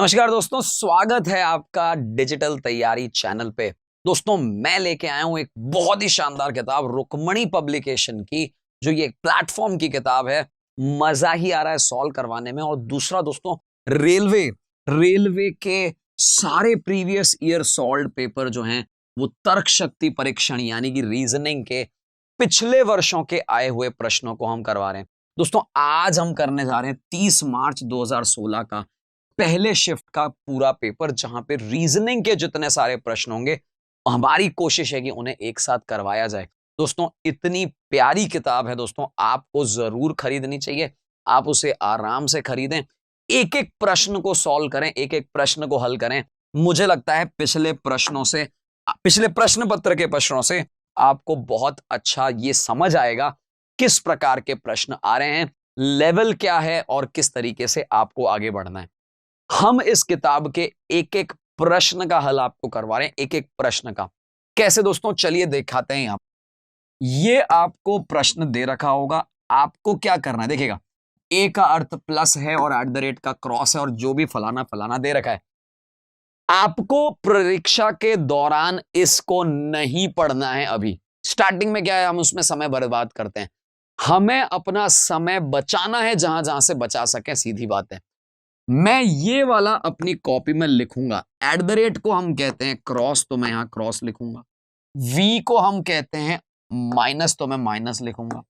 नमस्कार दोस्तों, स्वागत है आपका डिजिटल तैयारी चैनल पे। दोस्तों, मैं लेके आया हूं एक बहुत ही शानदार किताब रुक्मणी पब्लिकेशन की, जो ये एक प्लेटफॉर्म की किताब है। मजा ही आ रहा है सॉल्व करवाने में। और दूसरा दोस्तों, रेलवे के सारे प्रीवियस ईयर सॉल्व पेपर जो हैं वो तर्क शक्ति परीक्षण यानी कि रीजनिंग के पिछले वर्षों के आए हुए प्रश्नों को हम करवा रहे हैं। दोस्तों, आज हम करने जा रहे हैं 30 मार्च 2016 का पहले शिफ्ट का पूरा पेपर, जहां पे रीजनिंग के जितने सारे प्रश्न होंगे हमारी कोशिश है कि उन्हें एक साथ करवाया जाए। दोस्तों, इतनी प्यारी किताब है दोस्तों, आपको जरूर खरीदनी चाहिए। आप उसे आराम से खरीदें, एक एक प्रश्न को सॉल्व करें, एक एक प्रश्न को हल करें। मुझे लगता है पिछले प्रश्न पत्र के प्रश्नों से आपको बहुत अच्छा ये समझ आएगा किस प्रकार के प्रश्न आ रहे हैं, लेवल क्या है और किस तरीके से आपको आगे बढ़ना है। हम इस किताब के एक एक प्रश्न का हल आपको करवा रहे हैं, एक एक प्रश्न का। कैसे दोस्तों, चलिए दिखाते हैं। यहां ये आपको प्रश्न दे रखा होगा, आपको क्या करना है देखिएगा। ए का अर्थ प्लस है और @ का क्रॉस है और जो भी फलाना फलाना दे रखा है, आपको परीक्षा के दौरान इसको नहीं पढ़ना है। अभी स्टार्टिंग में क्या है, हम उसमें समय बर्बाद करते हैं। हमें अपना समय बचाना है, जहां जहां से बचा सके, सीधी बात है। मैं ये वाला अपनी कॉपी में लिखूंगा। @ को हम कहते हैं क्रॉस, तो मैं यहां क्रॉस लिखूंगा। V को हम कहते हैं माइनस, तो मैं माइनस लिखूंगा।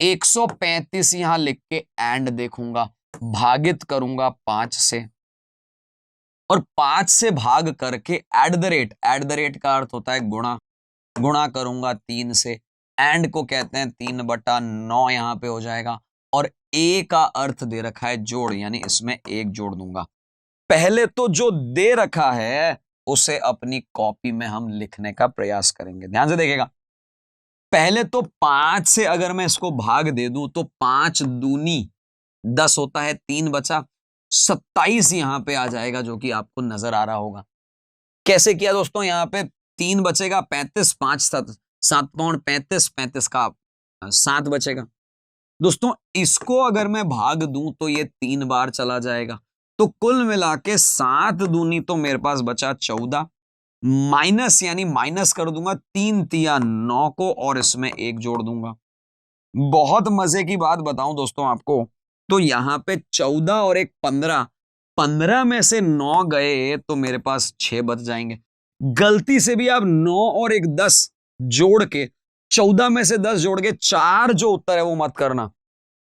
135 यहां लिख के एंड देखूंगा, भागित करूंगा 5 से, और 5 से भाग करके @ का अर्थ होता है गुणा, गुणा करूंगा 3 से। एंड को कहते हैं 3/9 यहां पे हो जाएगा। और ए का अर्थ दे रखा है जोड़, यानी इसमें 1 जोड़ दूंगा। पहले तो जो दे रखा है उसे अपनी कॉपी में हम लिखने का प्रयास करेंगे। ध्यान से देखिएगा। पहले तो 5 से अगर मैं इसको भाग दे दूं तो 5 दूनी 10 होता है, 3 बचा, 27 यहां पे आ जाएगा, जो कि आपको नजर आ रहा होगा। कैसे किया दोस्तों, यहां पे 3 बचेगा, 35, 5 7 7 पौंड 35, 35 का 7 बचेगा। दोस्तों, इसको अगर मैं भाग दूं तो ये 3 बार चला जाएगा, तो कुल मिला के 7 दूनी तो मेरे पास बचा 14, माइनस यानी माइनस कर दूंगा 3 तिया 9 को, और इसमें 1 जोड़ दूंगा। बहुत मजे की बात बताऊं दोस्तों आपको, तो यहां पे 14 और 1 15, 15 में से 9 गए तो मेरे पास 6 बच जाएंगे। गलती से भी आप 9 और 1 10 जोड़ के 14 में से 10 जोड़ के 4 जो उत्तर है वो मत करना।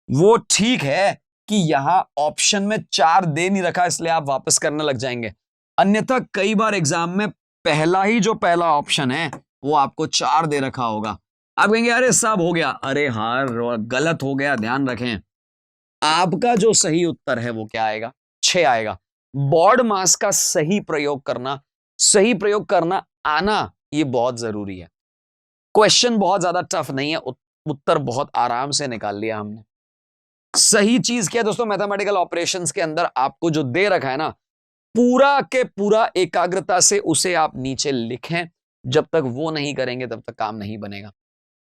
वो ठीक है कि यहां ऑप्शन में 4 दे नहीं रखा, इसलिए आप वापस करने लग जाएंगे। अन्यथा कई बार एग्जाम में पहला ऑप्शन है वो आपको 4 दे रखा होगा। आप कहेंगे अरे सब हो गया, अरे हाँ गलत हो गया। ध्यान रखें, आपका जो सही उत्तर है वो क्या आएगा, 6 आएगा। बोर्ड मास का सही प्रयोग करना आना ये बहुत जरूरी है। क्वेश्चन बहुत ज्यादा टफ नहीं है, उत्तर बहुत आराम से निकाल लिया हमने। सही चीज क्या है दोस्तों, मैथमेटिकल ऑपरेशंस के अंदर आपको जो दे रखा है ना, पूरा के पूरा एकाग्रता से उसे आप नीचे लिखें। जब तक वो नहीं करेंगे तब तक काम नहीं बनेगा।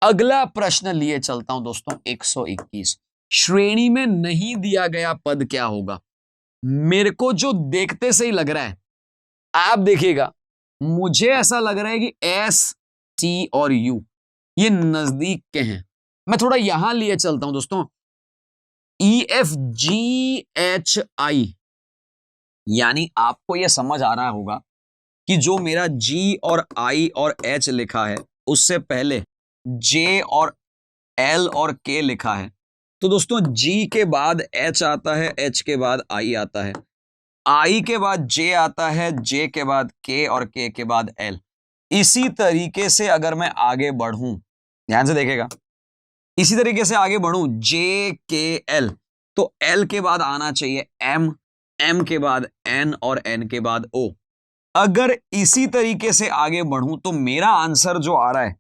अगला प्रश्न लिए चलता हूं दोस्तों, 121। श्रेणी में नहीं दिया गया पद क्या होगा। मेरे को जो देखते से ही लग रहा है, आप देखिएगा, मुझे ऐसा लग रहा है कि S, T और U ये नजदीक के हैं। मैं थोड़ा यहां लिए चलता हूं दोस्तों, EFGHI, यानी आपको यह समझ आ रहा होगा कि जो मेरा G और I और H लिखा है उससे पहले J और L और K लिखा है। तो दोस्तों, G के बाद H आता है, H के बाद I आता है, I के बाद J आता है, J के बाद K और K के बाद L। इसी तरीके से अगर मैं आगे बढ़ूं, ध्यान से देखेगा, इसी तरीके से आगे बढ़ूं JKL, तो L के बाद आना चाहिए M, M के बाद N और N के बाद O। अगर इसी तरीके से आगे बढ़ूं तो मेरा आंसर जो आ रहा है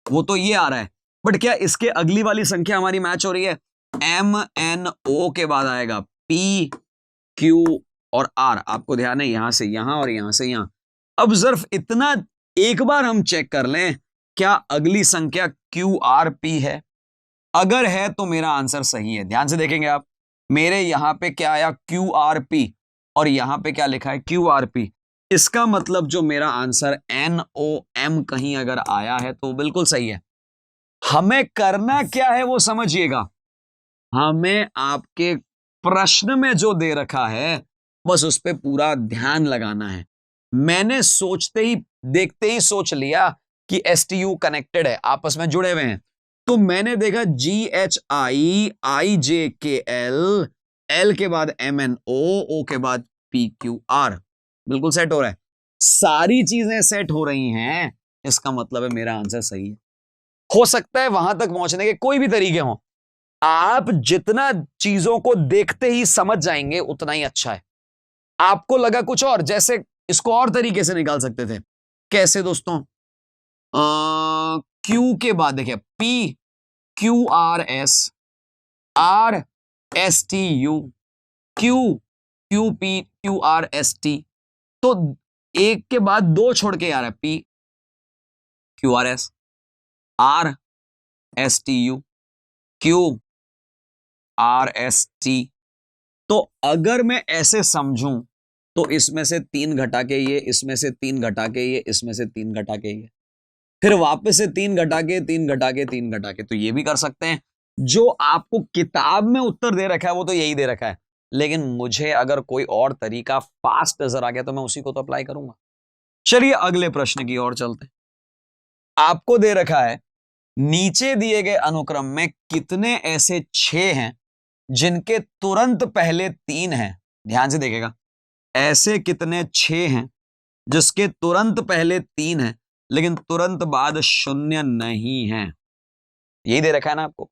वो तो ये आ रहा है, बट क्या इसके अगली वाली संख्या हमारी मैच हो रही है। MNO के बाद आएगा P, Q और R। आपको ध्यान है, यहां से यहां और यहां से यहां। अब सिर्फ इतना एक बार हम चेक कर लें, क्या अगली संख्या QRP है। अगर है तो मेरा आंसर सही है। ध्यान से देखेंगे आप, मेरे यहां पे क्या आया, QRP। और यहां पे क्या लिखा है QRP। इसका मतलब जो मेरा आंसर NOM कहीं अगर आया है तो बिल्कुल सही है। हमें करना क्या है वो समझिएगा। हमें आपके प्रश्न में जो दे रखा है बस उस पर पूरा ध्यान लगाना है। मैंने सोचते ही देखते ही सोच लिया कि STU कनेक्टेड है, आपस में जुड़े हुए हैं, तो मैंने देखा GHI IJKL, L के बाद MNO, O के बाद PQR, बिल्कुल सेट हो रहा है। सारी चीजें सेट हो रही हैं, इसका मतलब है मेरा आंसर सही है। हो सकता है वहां तक पहुंचने के कोई भी तरीके हों, आप जितना चीजों को देखते ही समझ जाएंगे उतना ही अच्छा है। आपको लगा कुछ और, जैसे इसको और तरीके से निकाल सकते थे। कैसे दोस्तों? क्यू के बाद देखिए PQRS, RSTU, QQPQRST, तो एक के बाद दो छोड़ के आ रहा है, PQRS, RSTU, QRST। तो अगर मैं ऐसे समझूं तो इसमें से 3 घटा के ये, इसमें से 3 घटा के ये, इसमें से 3 घटा के ये, फिर वापस से 3 घटा के 3 घटा के 3 घटा के, तो ये भी कर सकते हैं। जो आपको किताब में उत्तर दे रखा है वो तो यही दे रखा है, लेकिन मुझे अगर कोई और तरीका फास्ट नजर आ गया तो मैं उसी को तो अप्लाई करूंगा। चलिए अगले प्रश्न की ओर चलते हैं। आपको दे रखा है नीचे दिए गए अनुक्रम में कितने ऐसे 6 हैं जिनके तुरंत पहले 3 हैं। ध्यान से देखेगा, ऐसे कितने 6 हैं जिसके तुरंत पहले 3 हैं लेकिन तुरंत बाद 0 नहीं है। यही दे रखा है ना आपको।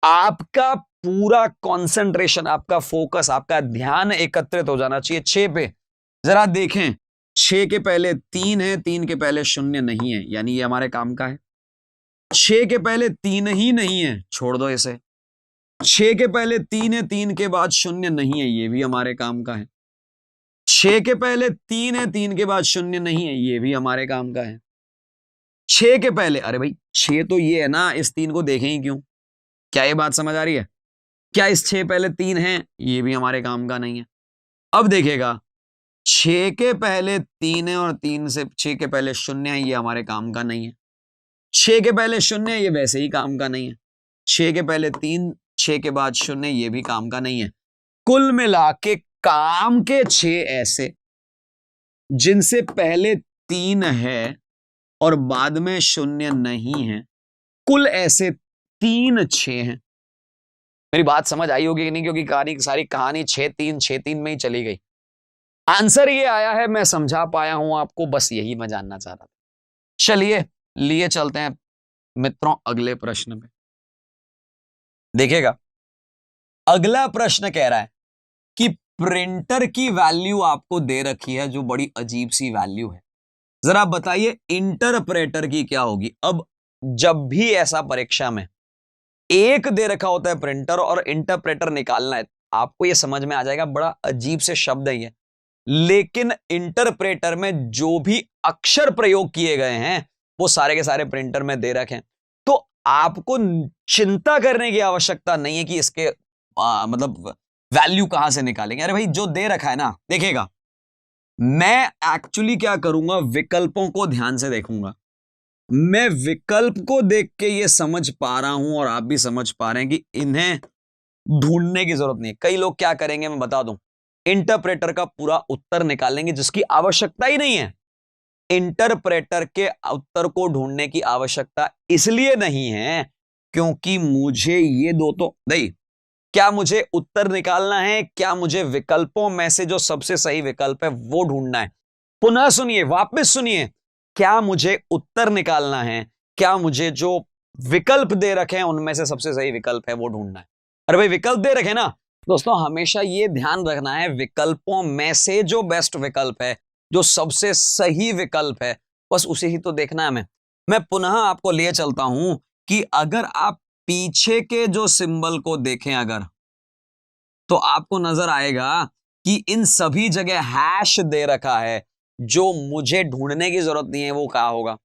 आपका पूरा कंसंट्रेशन, आपका फोकस, आपका ध्यान एकत्रित हो जाना चाहिए 6 पे। जरा देखें, 6 के पहले 3 है, 3 के पहले 0 नहीं है, यानी ये हमारे काम का है। 6 के पहले 3 ही नहीं है, छोड़ दो इसे। 6 के पहले 3 है, 3 के बाद 0 नहीं है, ये भी हमारे काम का है। 6 के पहले 3 है, 3 के बाद 0 नहीं है, ये भी हमारे काम का है। 6 के पहले, अरे भाई 6 तो ये है ना, इस 3 को देखें ही क्यों? क्या ये बात समझ आ रही है? क्या इस 6 पहले 3 है? ये भी हमारे काम का नहीं है। अब देखिएगा, 6 के पहले 3 है और 3 से 6 के पहले 0 है, ये हमारे काम का नहीं है। 6 के पहले 0 है, ये वैसे ही काम का नहीं है। 6 के पहले 3, 6 के बाद 0, ये भी काम का नहीं है। कुल मिला के काम के 6 ऐसे जिनसे पहले 3 है और बाद में 0 नहीं है, कुल ऐसे 3 6 हैं। मेरी बात समझ आई होगी कि नहीं? क्योंकि कहानी सारी कहानी 6 3 में ही चली गई। आंसर ये आया है, मैं समझा पाया हूं आपको, बस यही मैं जानना चाह रहा था। चलिए लिए चलते हैं मित्रों अगले प्रश्न पे। देखिएगा, अगला प्रश्न कह रहा है कि प्रिंटर की वैल्यू आपको दे रखी है जो बड़ी अजीब सी वैल्यू है। जरा बताइए इंटरप्रेटर की क्या होगी। अब जब भी ऐसा परीक्षा में एक दे रखा होता है प्रिंटर और इंटरप्रेटर निकालना है, आपको यह समझ में आ जाएगा, बड़ा अजीब से शब्द है ये, लेकिन इंटरप्रेटर में जो भी अक्षर प्रयोग किए गए हैं वो सारे के सारे प्रिंटर में दे रखे हैं। तो आपको चिंता करने की आवश्यकता नहीं है कि इसके मतलब वैल्यू कहां से निकालेंगे। अरे भाई जो दे रखा है ना, देखिएगा, मैं एक्चुअली क्या करूंगा, विकल्पों को ध्यान से देखूंगा। मैं विकल्प को देख के ये समझ पा रहा हूं और आप भी समझ पा रहे हैं कि इन्हें ढूंढने की जरूरत नहीं है। कई लोग क्या करेंगे मैं बता दूं, इंटरप्रेटर का पूरा उत्तर निकालेंगे जिसकी आवश्यकता ही नहीं है। इंटरप्रेटर के उत्तर को ढूंढने की आवश्यकता इसलिए नहीं है क्योंकि मुझे ये दो तो नहीं, क्या मुझे उत्तर निकालना है, क्या मुझे विकल्पों में से जो सबसे सही विकल्प है वो ढूंढना है। पुनः सुनिए, वापस सुनिए, क्या मुझे उत्तर निकालना है, क्या मुझे जो विकल्प दे रखे हैं उनमें से सबसे सही विकल्प है वो ढूंढना है। अरे भाई विकल्प दे रखे ना दोस्तों, हमेशा ये ध्यान रखना है विकल्पों में से जो बेस्ट विकल्प है, जो सबसे सही विकल्प है, बस उसे ही तो देखना है हमें। मैं पुनः आपको ले चलता हूं कि अगर आप पीछे के जो सिंबल को देखें अगर, तो आपको नजर आएगा कि इन सभी जगह हैश दे रखा है। जो मुझे ढूंढने की जरूरत नहीं है वो क्या होगा।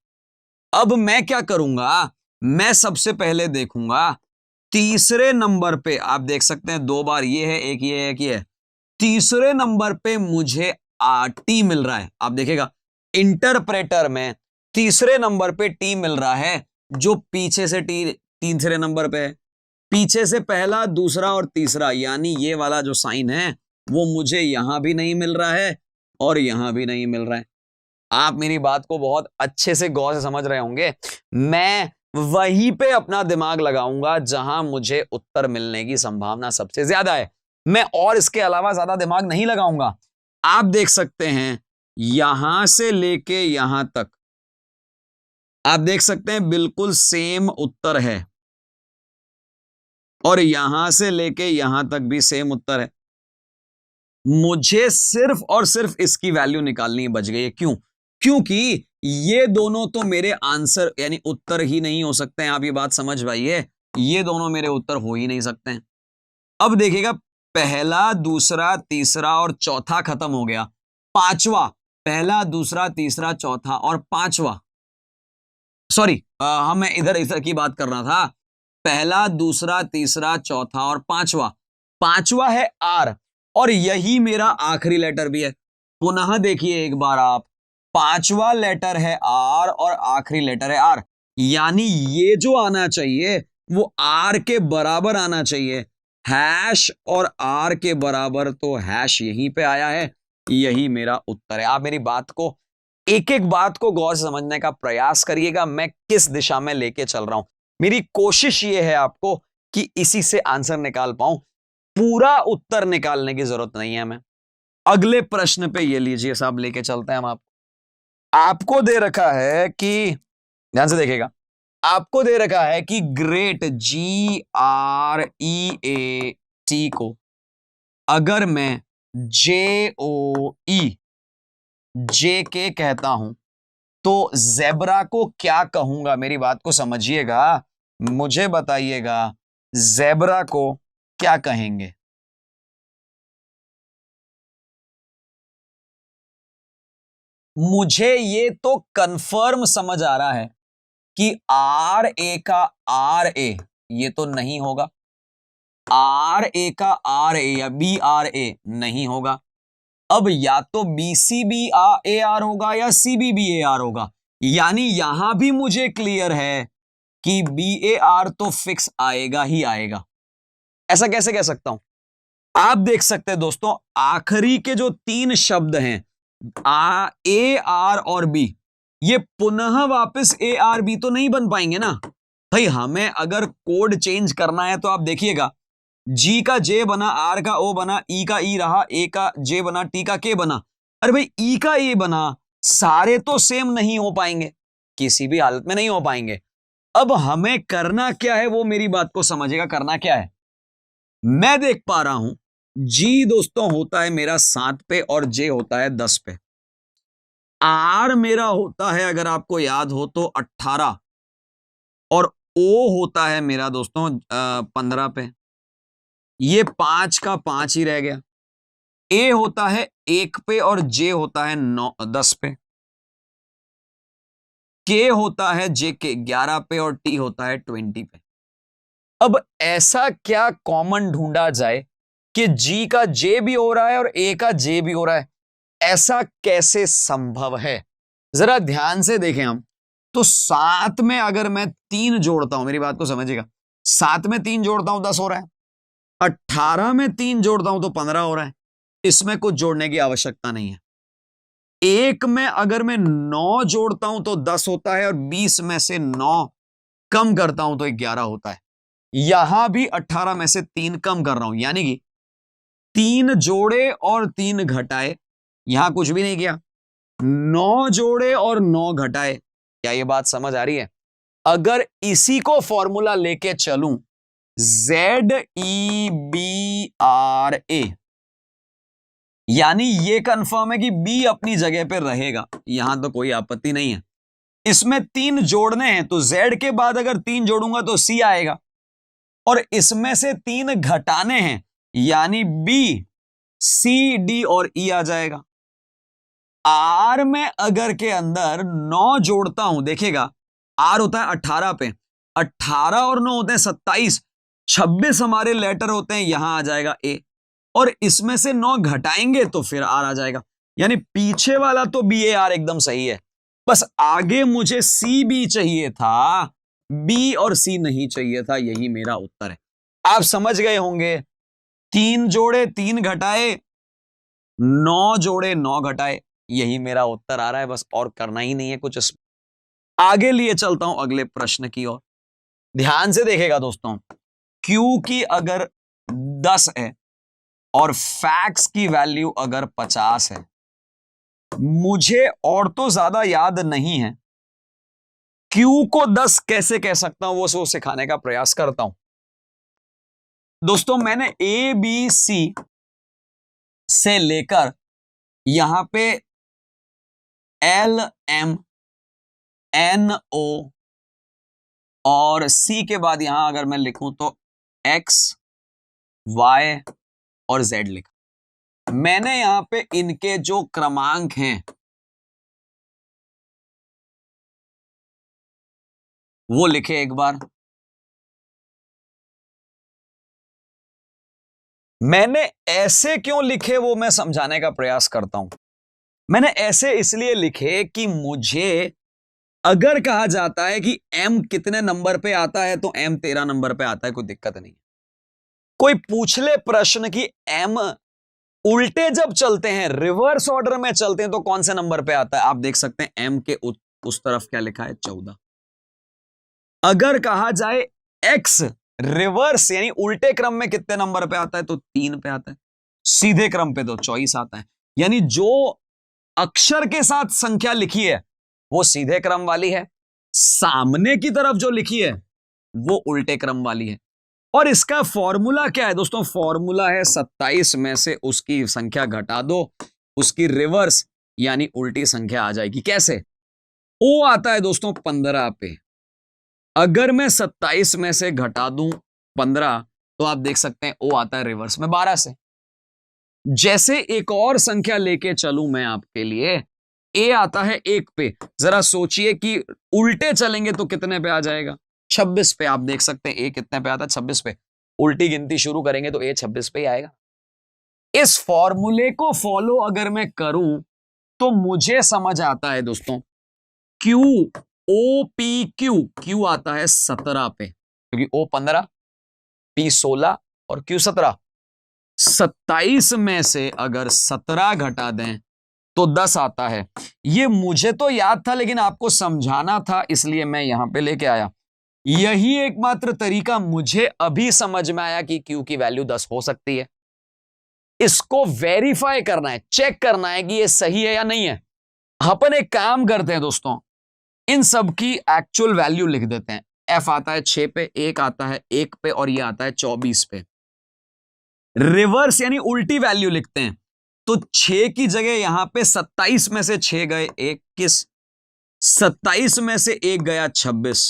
अब मैं क्या करूंगा, मैं सबसे पहले देखूंगा तीसरे नंबर पे, आप देख सकते हैं 2 बार ये है, एक ये है, एक ये है। तीसरे नंबर पे मुझे टी मिल रहा है। आप देखिएगा इंटरप्रेटर में तीसरे नंबर पे टी मिल रहा है, जो पीछे से टी तीसरे नंबर पे है, पीछे से पहला, दूसरा और तीसरा, यानी ये वाला जो साइन है वो मुझे यहां भी नहीं मिल रहा है और यहां भी नहीं मिल रहा है। आप मेरी बात को बहुत अच्छे से गौर से समझ रहे होंगे। मैं वहीं पे अपना दिमाग लगाऊंगा जहां मुझे उत्तर मिलने की संभावना सबसे ज्यादा है। मैं और इसके अलावा ज्यादा दिमाग नहीं लगाऊंगा। आप देख सकते हैं यहां से लेके यहां तक, आप देख सकते हैं बिल्कुल सेम उत्तर है, और यहां से लेके यहां तक भी सेम उत्तर है। मुझे सिर्फ और सिर्फ इसकी वैल्यू निकालनी बच गई है। क्यों? क्योंकि ये दोनों तो मेरे आंसर यानी उत्तर ही नहीं हो सकते हैं। आप ये बात समझ पाइए, ये दोनों मेरे उत्तर हो ही नहीं सकते हैं। अब देखिएगा, पहला, दूसरा, तीसरा और चौथा खत्म हो गया। पांचवा, पहला, दूसरा, तीसरा, चौथा और पांचवा, सॉरी मैं इधर इधर की बात कर रहा था। पहला, दूसरा, तीसरा, चौथा और पांचवा, पांचवा है आर, और यही मेरा आखिरी लेटर भी है। पुनः देखिए एक बार आप, पांचवा लेटर है आर और आखिरी लेटर है आर, यानी ये जो आना चाहिए वो आर के बराबर आना चाहिए। हैश और आर के बराबर तो हैश यहीं पे आया है, यही मेरा उत्तर है। आप मेरी बात को, एक एक बात को गौर से समझने का प्रयास करिएगा, मैं किस दिशा में लेके चल रहा हूं। मेरी कोशिश ये है आपको कि इसी से आंसर निकाल पाऊं, पूरा उत्तर निकालने की जरूरत नहीं है। मैं अगले प्रश्न पे ये लीजिए साहब, लेके चलते हैं हम। आपको दे रखा है कि, ध्यान से देखिएगा, आपको दे रखा है कि ग्रेट GREAT को अगर मैं JOE कहता हूं तो जेब्रा को क्या कहूंगा? मेरी बात को समझिएगा, मुझे बताइएगा जेब्रा को क्या कहेंगे? मुझे ये तो कंफर्म समझ आ रहा है कि RA का RA ये तो नहीं होगा, RA का RA या BRA नहीं होगा। अब या तो BCBAR होगा या CBBAR होगा, यानी यहां भी मुझे क्लियर है कि BAR तो फिक्स आएगा ही आएगा। ऐसा कैसे कह सकता हूं? आप देख सकते हैं दोस्तों, आखिरी के जो तीन शब्द हैं AR और B, ये पुनः वापस ARB तो नहीं बन पाएंगे ना भाई। हमें अगर कोड चेंज करना है तो आप देखिएगा, G का J बना, R का O बना, E का E रहा, A का J बना, T का K बना। अरे भाई E का A बना, सारे तो सेम नहीं हो पाएंगे, किसी भी हालत में नहीं हो पाएंगे। अब हमें करना क्या है वो मेरी बात को समझिएगा, करना क्या है। मैं देख पा रहा हूं G दोस्तों होता है मेरा 7 पे और J होता है 10 पे। R मेरा होता है, अगर आपको याद हो तो 18, और O होता है मेरा दोस्तों 15 पे। ये 5 का 5 ही रह गया। A होता है 1 पे और J होता है 10 पे। K होता है J के 11 पे और T होता है 20 पे। अब ऐसा क्या कॉमन ढूंढा जाए कि G का J भी हो रहा है और A का J भी हो रहा है? ऐसा कैसे संभव है? जरा ध्यान से देखें हम तो। 7 में अगर मैं 3 जोड़ता हूं, मेरी बात को समझिएगा, 7 में 3 जोड़ता हूं 10 हो रहा है, 18 में 3 जोड़ता हूं तो 15 हो रहा है। इसमें कुछ जोड़ने की आवश्यकता नहीं है। 1 में अगर मैं 9 जोड़ता हूं तो 10 होता है, और 20 में से 9 कम करता हूं तो 11 होता है। यहां भी 18 में से 3 कम कर रहा हूं, यानी कि 3 जोड़े और 3 घटाए, यहां कुछ भी नहीं किया। 9 जोड़े और 9 घटाए। क्या ये बात समझ आ रही है? अगर इसी को फॉर्मूला लेके चलूं, ZEBRA, यानी ये कंफर्म है कि B अपनी जगह पे रहेगा, यहां तो कोई आपत्ति नहीं है। इसमें 3 जोड़ने हैं तो Z के बाद अगर 3 जोड़ूंगा तो C आएगा, और इसमें से 3 घटाने हैं यानी B, C, D और E आ जाएगा। R में अगर के अंदर 9 जोड़ता हूं, देखिएगा R होता है 18 पे, 18 और 9 होते हैं 27, 26 हमारे लेटर होते हैं, यहां आ जाएगा A। और इसमें से 9 घटाएंगे तो फिर आर आ जाएगा। यानी पीछे वाला तो बी ए आर एकदम सही है, बस आगे मुझे सी बी चाहिए था, बी और सी नहीं चाहिए था। यही मेरा उत्तर है। आप समझ गए होंगे, 3 जोड़े 3 घटाए, 9 जोड़े 9 घटाए, यही मेरा उत्तर आ रहा है। बस और करना ही नहीं है कुछ। आगे लिए चलता हूं अगले प्रश्न की ओर। ध्यान से देखेगा दोस्तों, क्यू की अगर 10 है और फैक्स की वैल्यू अगर 50 है, मुझे और तो ज्यादा याद नहीं है, क्यू को 10 कैसे कह सकता हूं वो सिखाने का प्रयास करता हूं। दोस्तों मैंने ए बी सी से लेकर यहां पे एल एम एन ओ और सी के बाद यहां अगर मैं लिखूं तो एक्स वाई और जेड लिखा। मैंने यहां पे इनके जो क्रमांक हैं वो लिखे एक बार। मैंने ऐसे क्यों लिखे वो मैं समझाने का प्रयास करता हूं। मैंने ऐसे इसलिए लिखे कि मुझे अगर कहा जाता है कि m कितने नंबर पे आता है तो m 13 नंबर पे आता है, कोई दिक्कत नहीं। कोई पूछ ले प्रश्न की m उल्टे जब चलते हैं, रिवर्स ऑर्डर में चलते हैं तो कौन से नंबर पे आता है, आप देख सकते हैं m के उस तरफ क्या लिखा है 14। अगर कहा जाए x रिवर्स यानी उल्टे क्रम में कितने नंबर पे आता है तो 3 पे आता है, सीधे क्रम पे तो 24 आता है। यानी जो अक्षर के साथ संख्या लिखी है वो सीधे क्रम वाली है, सामने की तरफ जो लिखी है वो उल्टे क्रम वाली है। और इसका फॉर्मूला क्या है दोस्तों, फॉर्मूला है 27 में से उसकी संख्या घटा दो, उसकी रिवर्स यानी उल्टी संख्या आ जाएगी। कैसे? ओ आता है दोस्तों 15 पे, अगर मैं 27 में से घटा दूं 15 तो आप देख सकते हैं ओ आता है रिवर्स में 12 से। जैसे एक और संख्या लेके चलूं मैं आपके लिए, ए आता है 1 पे, जरा सोचिए कि उल्टे चलेंगे तो कितने पे आ जाएगा, 26 पे। आप देख सकते हैं ए कितने पे आता है 26 पे, उल्टी गिनती शुरू करेंगे तो ए 26 पे ही आएगा। इस फॉर्मूले को फॉलो अगर मैं करूं तो मुझे समझ आता है दोस्तों, Q O P Q, Q आता है 17 पे क्योंकि ओ 15, पी 16 और क्यू 17। 27 में से अगर 17 घटा दें तो 10 आता है। ये मुझे तो याद था लेकिन आपको समझाना था इसलिए मैं यहां पे लेके आया। यही एकमात्र तरीका मुझे अभी समझ में आया कि क्यू की वैल्यू 10 हो सकती है। इसको वेरीफाई करना है, चेक करना है कि ये सही है या नहीं है। अपन एक काम करते हैं दोस्तों, इन सब की एक्चुअल वैल्यू लिख देते हैं। एफ आता है 6 पे, एक आता है 1 पे और ये आता है 24 पे। रिवर्स यानी उल्टी वैल्यू लिखते हैं तो 6 की जगह यहां पे 27 में से 6 गए 21, 27 में से 1 गया 26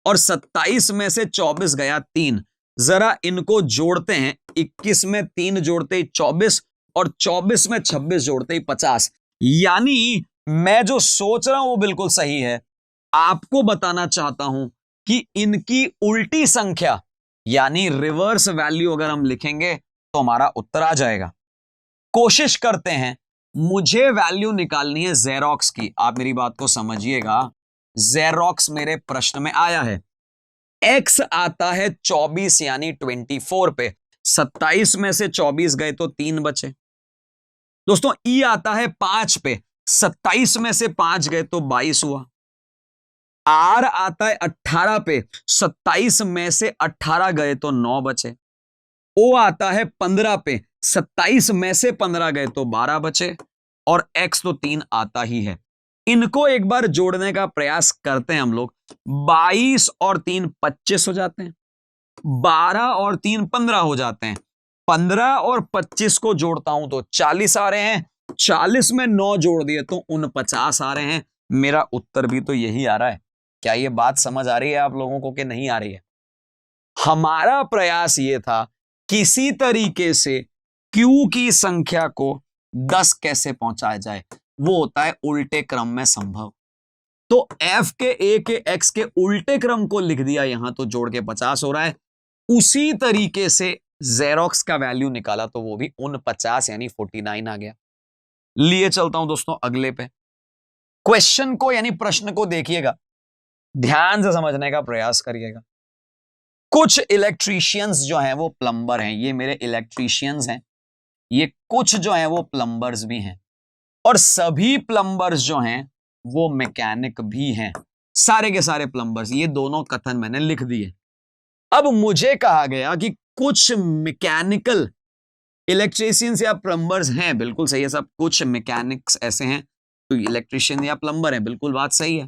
और 27 में से 24 गया 3। जरा इनको जोड़ते हैं, 21 में 3 जोड़ते ही 24 और 24 में 26 जोड़ते ही 50। यानी मैं जो सोच रहा हूं वो बिल्कुल सही है। आपको बताना चाहता हूं कि इनकी उल्टी संख्या यानी रिवर्स वैल्यू अगर हम लिखेंगे तो हमारा उत्तर आ जाएगा। कोशिश करते हैं, मुझे वैल्यू निकालनी है जेरोक्स की। आप मेरी बात को समझिएगा, जेरोक्स मेरे प्रश्न में आया है। x आता है 24 यानी 24 पे, 27 में से 24 गए तो 3 बचे। दोस्तों ई आता है 5 पे, 27 में से 5 गए तो 22 हुआ। आर आता है 18 पे, 27 में से 18 गए तो 9 बचे। ओ आता है 15 पे, 27 में से 15 गए तो 12 बचे और x तो 3 आता ही है। इनको एक बार जोड़ने का प्रयास करते हैं हम लोग। 22 और 3 25 हो जाते हैं, 12 और 3 15 हो जाते हैं, 15 और 25 को जोड़ता हूं तो 40 आ रहे हैं, 40 में 9 जोड़ दिए तो 49 आ रहे हैं। मेरा उत्तर भी तो यही आ रहा है। क्या ये बात समझ आ रही है आप लोगों को कि नहीं आ रही है? हमारा प्रयास ये था किसी तरीके से Q की संख्या को 10 कैसे पहुंचाया जाए, वो होता है उल्टे क्रम में संभव। तो F के A के X के उल्टे क्रम को लिख दिया यहां तो जोड़ के 50 हो रहा है। उसी तरीके से जेरोक्स का वैल्यू निकाला तो वो भी 49 यानी 49 आ गया। लिए चलता हूं दोस्तों अगले पे। क्वेश्चन को यानी प्रश्न को देखिएगा, ध्यान से समझने का प्रयास करिएगा। कुछ इलेक्ट्रीशियंस जो हैं वो प्लम्बर हैं, ये मेरे इलेक्ट्रीशियंस हैं, ये कुछ जो हैं वो प्लम्बर्स भी हैं, और सभी प्लम्बर्स जो हैं वो मैकेनिक भी हैं। सारे के सारे प्लम्बर्स, ये दोनों कथन मैंने लिख दिए। अब मुझे कहा गया कि कुछ मैकेनिकल इलेक्ट्रीशियंस या प्लम्बर्स हैं, बिल्कुल सही है सब, कुछ मैकेनिक्स ऐसे हैं तो इलेक्ट्रीशियन या प्लम्बर हैं, बिल्कुल बात सही है।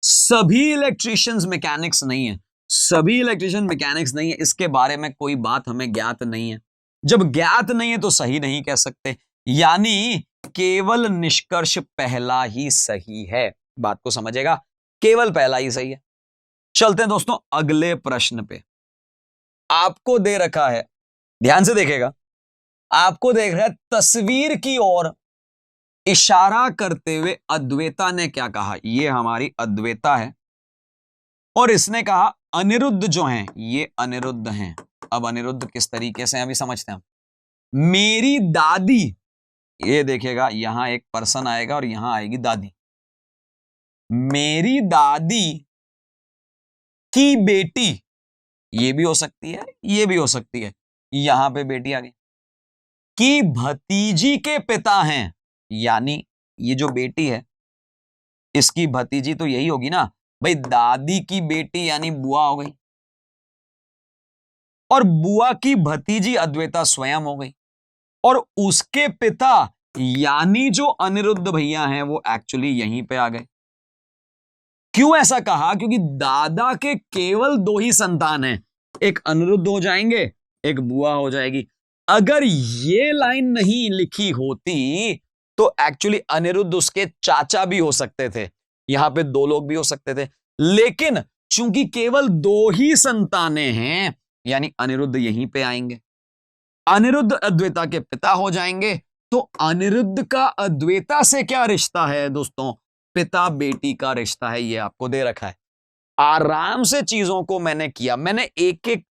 सभी इलेक्ट्रीशियंस मैकेनिक्स नहीं है, सभी इलेक्ट्रीशियन मैकेनिक्स नहीं है, इसके बारे में कोई बात हमें ज्ञात नहीं है। जब ज्ञात नहीं है तो सही नहीं कह सकते, यानी केवल निष्कर्ष पहला ही सही है। बात को समझेगा, केवल पहला ही सही है। चलते हैं दोस्तों अगले प्रश्न पे। आपको दे रखा है, ध्यान से देखेगा, आपको देख रहा है तस्वीर की ओर इशारा करते हुए अद्वैता ने क्या कहा। ये हमारी अद्वैता है और इसने कहा अनिरुद्ध जो हैं ये अनिरुद्ध हैं। अब अनिरुद्ध किस तरीके से अभी समझते हैं हम। मेरी दादी, ये देखिएगा यहां एक पर्सन आएगा और यहां आएगी दादी। मेरी दादी की बेटी, ये भी हो सकती है, ये भी हो सकती है, यहां पे बेटी आ गई। की भतीजी के पिता हैं, यानी ये जो बेटी है इसकी भतीजी तो यही होगी ना भाई, दादी की बेटी यानी बुआ हो गई, और बुआ की भतीजी अद्वैता स्वयं हो गई, और उसके पिता यानी जो अनिरुद्ध भैया हैं वो एक्चुअली यहीं पे आ गए। क्यों ऐसा कहा? क्योंकि दादा के केवल दो ही संतान हैं, एक अनिरुद्ध हो जाएंगे, एक बुआ हो जाएगी। अगर ये लाइन नहीं लिखी होती तो एक्चुअली अनिरुद्ध उसके चाचा भी हो सकते थे, यहां पे दो लोग भी हो सकते थे, लेकिन चूंकि केवल दो ही संतानें हैं यानी अनिरुद्ध यहीं पे आएंगे। अनिरुद्ध अद्वैता के पिता हो जाएंगे, तो अनिरुद्ध का अद्वैता से क्या रिश्ता है दोस्तों? पिता बेटी का रिश्ता है, ये आपको दे रखा है। आराम से चीजों को मैंने किया, मैंने एक एक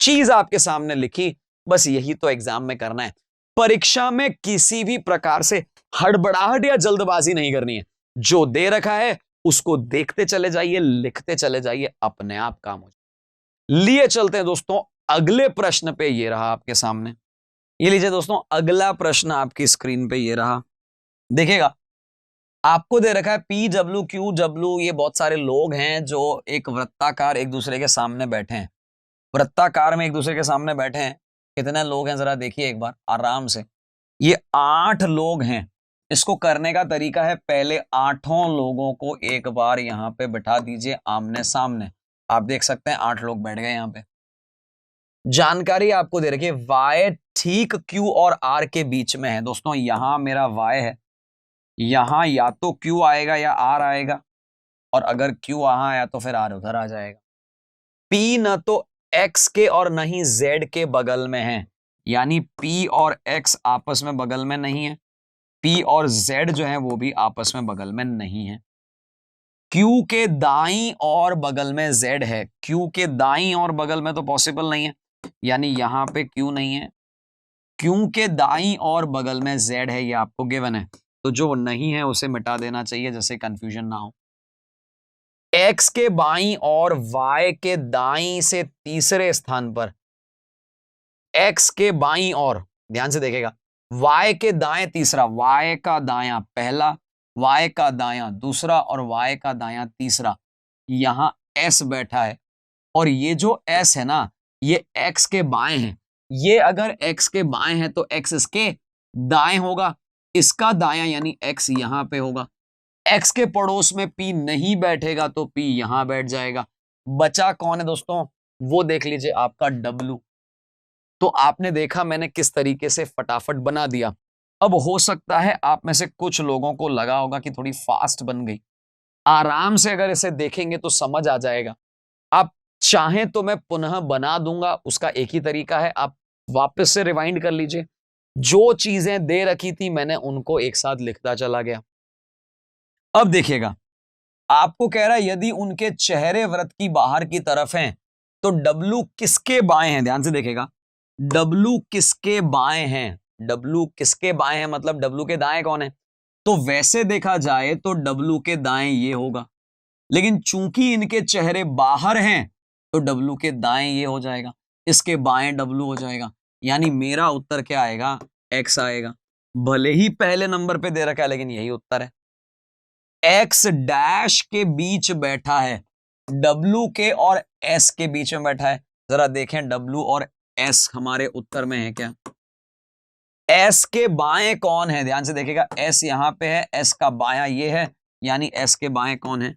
चीज आपके सामने लिखी, बस यही तो एग्जाम में करना है। परीक्षा में किसी भी प्रकार से हड़बड़ाहट या जल्दबाजी नहीं करनी है, जो दे रखा है उसको देखते चले जाइए, लिखते चले जाइए, अपने आप काम हो जाए। लिए चलते हैं दोस्तों अगले प्रश्न पे, ये रहा आपके सामने, ये लीजिए दोस्तों अगला प्रश्न आपकी स्क्रीन पे ये रहा। देखिएगा आपको दे रखा है PW QW, ये बहुत सारे लोग हैं जो एक वृत्ताकार एक दूसरे के सामने बैठे हैं, वृत्ताकार में एक दूसरे के सामने बैठे हैं। कितने लोग हैं जरा देखिए एक बार आराम से, ये 8 लोग हैं। इसको करने का तरीका है, पहले 8 लोगों को एक बार यहां पे बिठा दीजिए आमने सामने। आप देख सकते हैं 8 लोग बैठ गए यहां पे। जानकारी आपको दे रखी है, Y ठीक Q और R के बीच में है दोस्तों। यहां मेरा Y है, यहां या तो Q आएगा या R आएगा, और अगर Q वहां आया तो फिर R उधर आ जाएगा। P न तो X के और न ही Z के बगल में है, यानी P और X आपस में बगल में नहीं है, P और Z जो है वो भी आपस में बगल में नहीं है। Q के दाईं और बगल में Z है, Q के दाईं और बगल में तो पॉसिबल नहीं है, यानी यहां पे Q नहीं है। Q के दाईं और बगल में Z है, ये आपको गिवन है, तो जो नहीं है उसे मिटा देना चाहिए जैसे कंफ्यूजन ना हो। X के बाईं और Y के दाईं से तीसरे स्थान पर, X के बाईं और, ध्यान से देखेगा, Y के दाएं तीसरा, Y का दायां पहला, Y का दायां दूसरा और Y का दायां तीसरा, यहां S बैठा है, और ये जो S है ना ये X के बाएं है। ये अगर X के बाएं है तो X इसके दाएं होगा, इसका दायां यानी X यहां पे होगा। X के पड़ोस में P नहीं बैठेगा तो P यहां बैठ जाएगा। बचा कौन है दोस्तों? वो देख लीजिए आपका W। तो आपने देखा मैंने किस तरीके से फटाफट बना दिया। अब हो सकता है आप में से कुछ लोगों को लगा होगा कि थोड़ी फास्ट बन गई। आराम से अगर इसे देखेंगे तो समझ आ जाएगा। आप चाहें तो मैं पुनः बना दूंगा, उसका एक ही तरीका है, आप वापस से रिवाइंड कर लीजिए। जो चीजें दे रखी थी मैंने उनको एक साथ लिखता चला गया। अब देखिएगा आपको कह रहा है यदि उनके चेहरे वृत्त की बाहर की तरफ हैं तो W किसके बाएं हैं, ध्यान से देखेगा, W किसके बाएं हैं, W किसके बाएं हैं मतलब W के दाएं कौन है, तो वैसे देखा जाए तो W के दाएं ये होगा, लेकिन चूंकि इनके चेहरे बाहर हैं तो W के दाएं ये हो जाएगा, इसके बाएं W हो जाएगा, यानी मेरा उत्तर क्या आएगा, X आएगा। भले ही पहले नंबर पे दे रखा है लेकिन यही उत्तर है। X डैश के बीच बैठा है, W के और S के बीच में बैठा है, जरा देखें W और S हमारे उत्तर में है क्या। S के बाएं कौन है, ध्यान से देखेगा, S यहां पे है, S का बायां ये है, यानी S के बाएं कौन है,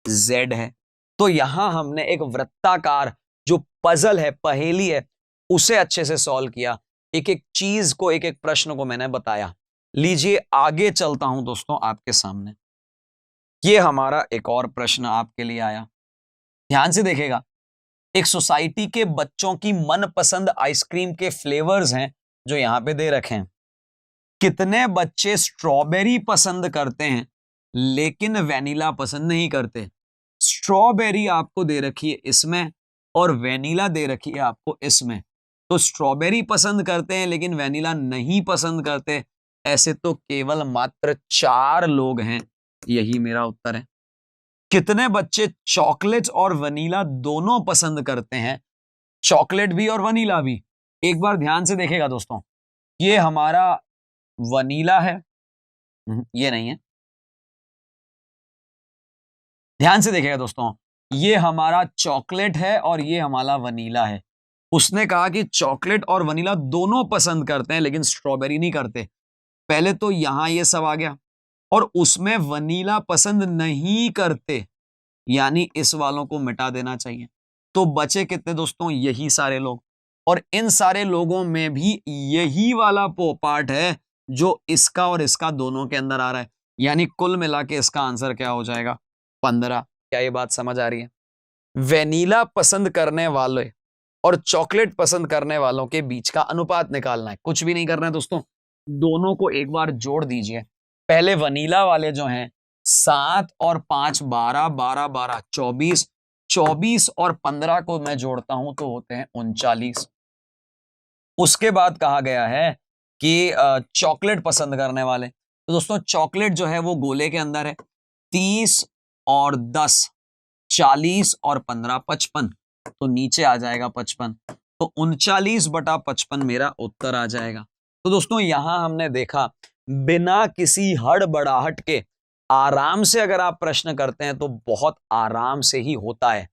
Z है। तो यहां हमने एक वृत्ताकार जो पजल है, पहेली है, उसे अच्छे से सॉल्व किया, एक एक चीज को, एक एक प्रश्न को मैंने बताया। लीजिए आगे चलता हूं दोस्तों आपके सामने, ये हमारा एक और प्रश्न आपके लिए आया, ध्यान से देखेगा। एक सोसाइटी के बच्चों की मनपसंद आइसक्रीम के फ्लेवर्स हैं जो यहां पे दे रखे हैं। कितने बच्चे स्ट्रॉबेरी पसंद करते हैं लेकिन वेनिला पसंद नहीं करते। स्ट्रॉबेरी आपको दे रखी है इसमें और वेनिला दे रखी है आपको इसमें, तो स्ट्रॉबेरी पसंद करते हैं लेकिन वेनिला नहीं पसंद करते, ऐसे तो केवल मात्र 4 लोग हैं, यही मेरा उत्तर है। कितने बच्चे चॉकलेट और वनीला दोनों पसंद करते हैं, चॉकलेट भी और वनीला भी। एक बार ध्यान से देखेगा दोस्तों, ये हमारा वनीला है, ये नहीं है, ध्यान से देखेगा दोस्तों, ये हमारा चॉकलेट है और ये हमारा वनीला है। उसने कहा कि चॉकलेट और वनीला दोनों पसंद करते हैं लेकिन स्ट्रॉबेरी नहीं करते। पहले तो यहां ये सब आ गया, और उसमें वनीला पसंद नहीं करते, यानी इस वालों को मिटा देना चाहिए। तो बचे कितने दोस्तों, यही सारे लोग, और इन सारे लोगों में भी यही वाला पार्ट है जो इसका और इसका दोनों के अंदर आ रहा है, यानी कुल मिला के इसका आंसर क्या हो जाएगा, 15। क्या ये बात समझ आ रही है। वेनीला पसंद करने वाले और चॉकलेट पसंद करने वालों के बीच का अनुपात निकालना है, कुछ भी नहीं करना है दोस्तों, दोनों को एक बार जोड़ दीजिए। पहले वनीला वाले जो हैं 7 और 5 12, 12 12 24, 24 और 15 को मैं जोड़ता हूं तो होते हैं 39। उसके बाद कहा गया है कि चॉकलेट पसंद करने वाले, तो दोस्तों चॉकलेट जो है वो गोले के अंदर है, 30 और 10 40 और 15 55, तो नीचे आ जाएगा 55, तो 39/55 मेरा उत्तर आ जाएगा। तो दोस्तों यहां हमने देखा बिना किसी हड़बड़ाहट के आराम से अगर आप प्रश्न करते हैं तो बहुत आराम से ही होता है।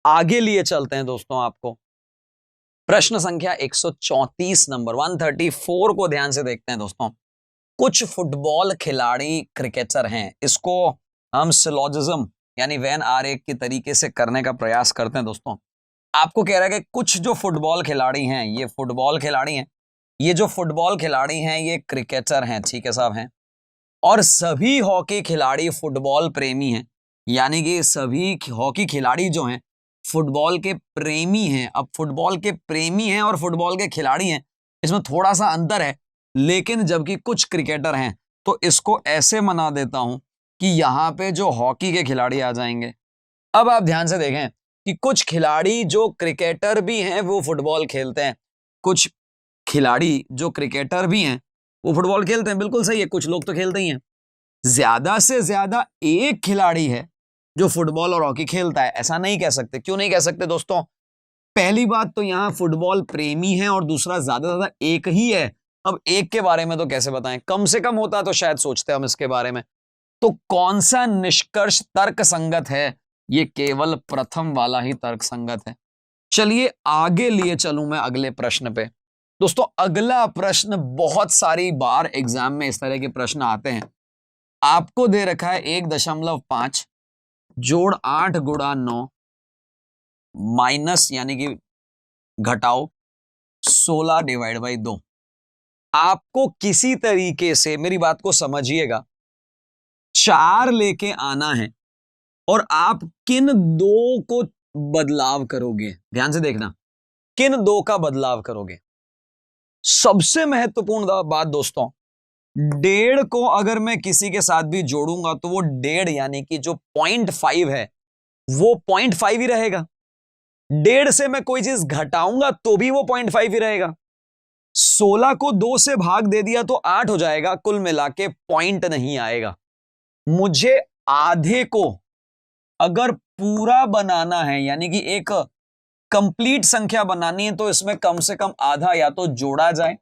आगे लिए चलते हैं दोस्तों, आपको प्रश्न संख्या 134 नंबर 134 को ध्यान से देखते हैं दोस्तों। कुछ फुटबॉल खिलाड़ी क्रिकेटर हैं, इसको हम सिलोजिज्म यानी वैन आरेख के तरीके से करने का प्रयास करते हैं दोस्तों। आपको कह रहा है कि कुछ जो फुटबॉल खिलाड़ी हैं, ये फुटबॉल खिलाड़ी हैं, ये जो फुटबॉल खिलाड़ी हैं ये क्रिकेटर हैं, ठीक है साहब हैं, और सभी हॉकी खिलाड़ी फुटबॉल प्रेमी हैं, यानी कि सभी हॉकी खिलाड़ी जो हैं फुटबॉल के प्रेमी हैं। अब फुटबॉल के प्रेमी हैं और फुटबॉल के खिलाड़ी हैं, इसमें थोड़ा सा अंतर है, लेकिन जबकि कुछ क्रिकेटर हैं तो इसको ऐसे मना देता हूं कि यहां पे जो हॉकी के खिलाड़ी आ जाएंगे। अब आप ध्यान से देखें कि कुछ खिलाड़ी जो क्रिकेटर भी हैं वो फुटबॉल खेलते हैं, कुछ खिलाड़ी जो क्रिकेटर भी हैं वो फुटबॉल खेलते हैं, बिल्कुल सही है, कुछ लोग तो खेलते ही हैं। ज्यादा से ज्यादा एक खिलाड़ी है जो फुटबॉल और हॉकी खेलता है, ऐसा नहीं कह सकते। क्यों नहीं कह सकते दोस्तों? पहली बात तो यहां फुटबॉल प्रेमी है और दूसरा ज्यादा से ज्यादा एक ही है। अब एक के बारे में तो कैसे बताएं, कम से कम होता तो शायद सोचते हम इसके बारे में। तो कौन सा निष्कर्ष तर्क संगत है? ये केवल प्रथम वाला ही तर्क संगत है। चलिए आगे लिए चलूं मैं अगले प्रश्न पे। दोस्तों अगला प्रश्न, बहुत सारी बार एग्जाम में इस तरह के प्रश्न आते हैं। आपको दे रखा है 1.5 जोड़ 8 गुणा 9 माइनस यानी कि घटाओ 16/2। आपको किसी तरीके से, मेरी बात को समझिएगा, 4 लेके आना है और आप किन दो को बदलाव करोगे, ध्यान से देखना, किन दो का बदलाव करोगे। सबसे महत्वपूर्ण बात दोस्तों, 1.5 को अगर मैं किसी के साथ भी जोड़ूंगा तो वो 1.5 यानी कि जो 0.5 है वो 0.5 ही रहेगा। 1.5 से मैं कोई चीज घटाऊंगा तो भी वो 0.5 ही रहेगा। 16 को 2 से भाग दे दिया तो 8 हो जाएगा, कुल मिला के पॉइंट नहीं आएगा। मुझे आधे को अगर पूरा बनाना है, यानी कि एक कंप्लीट संख्या बनानी है, तो इसमें कम से कम आधा या तो जोड़ा जाए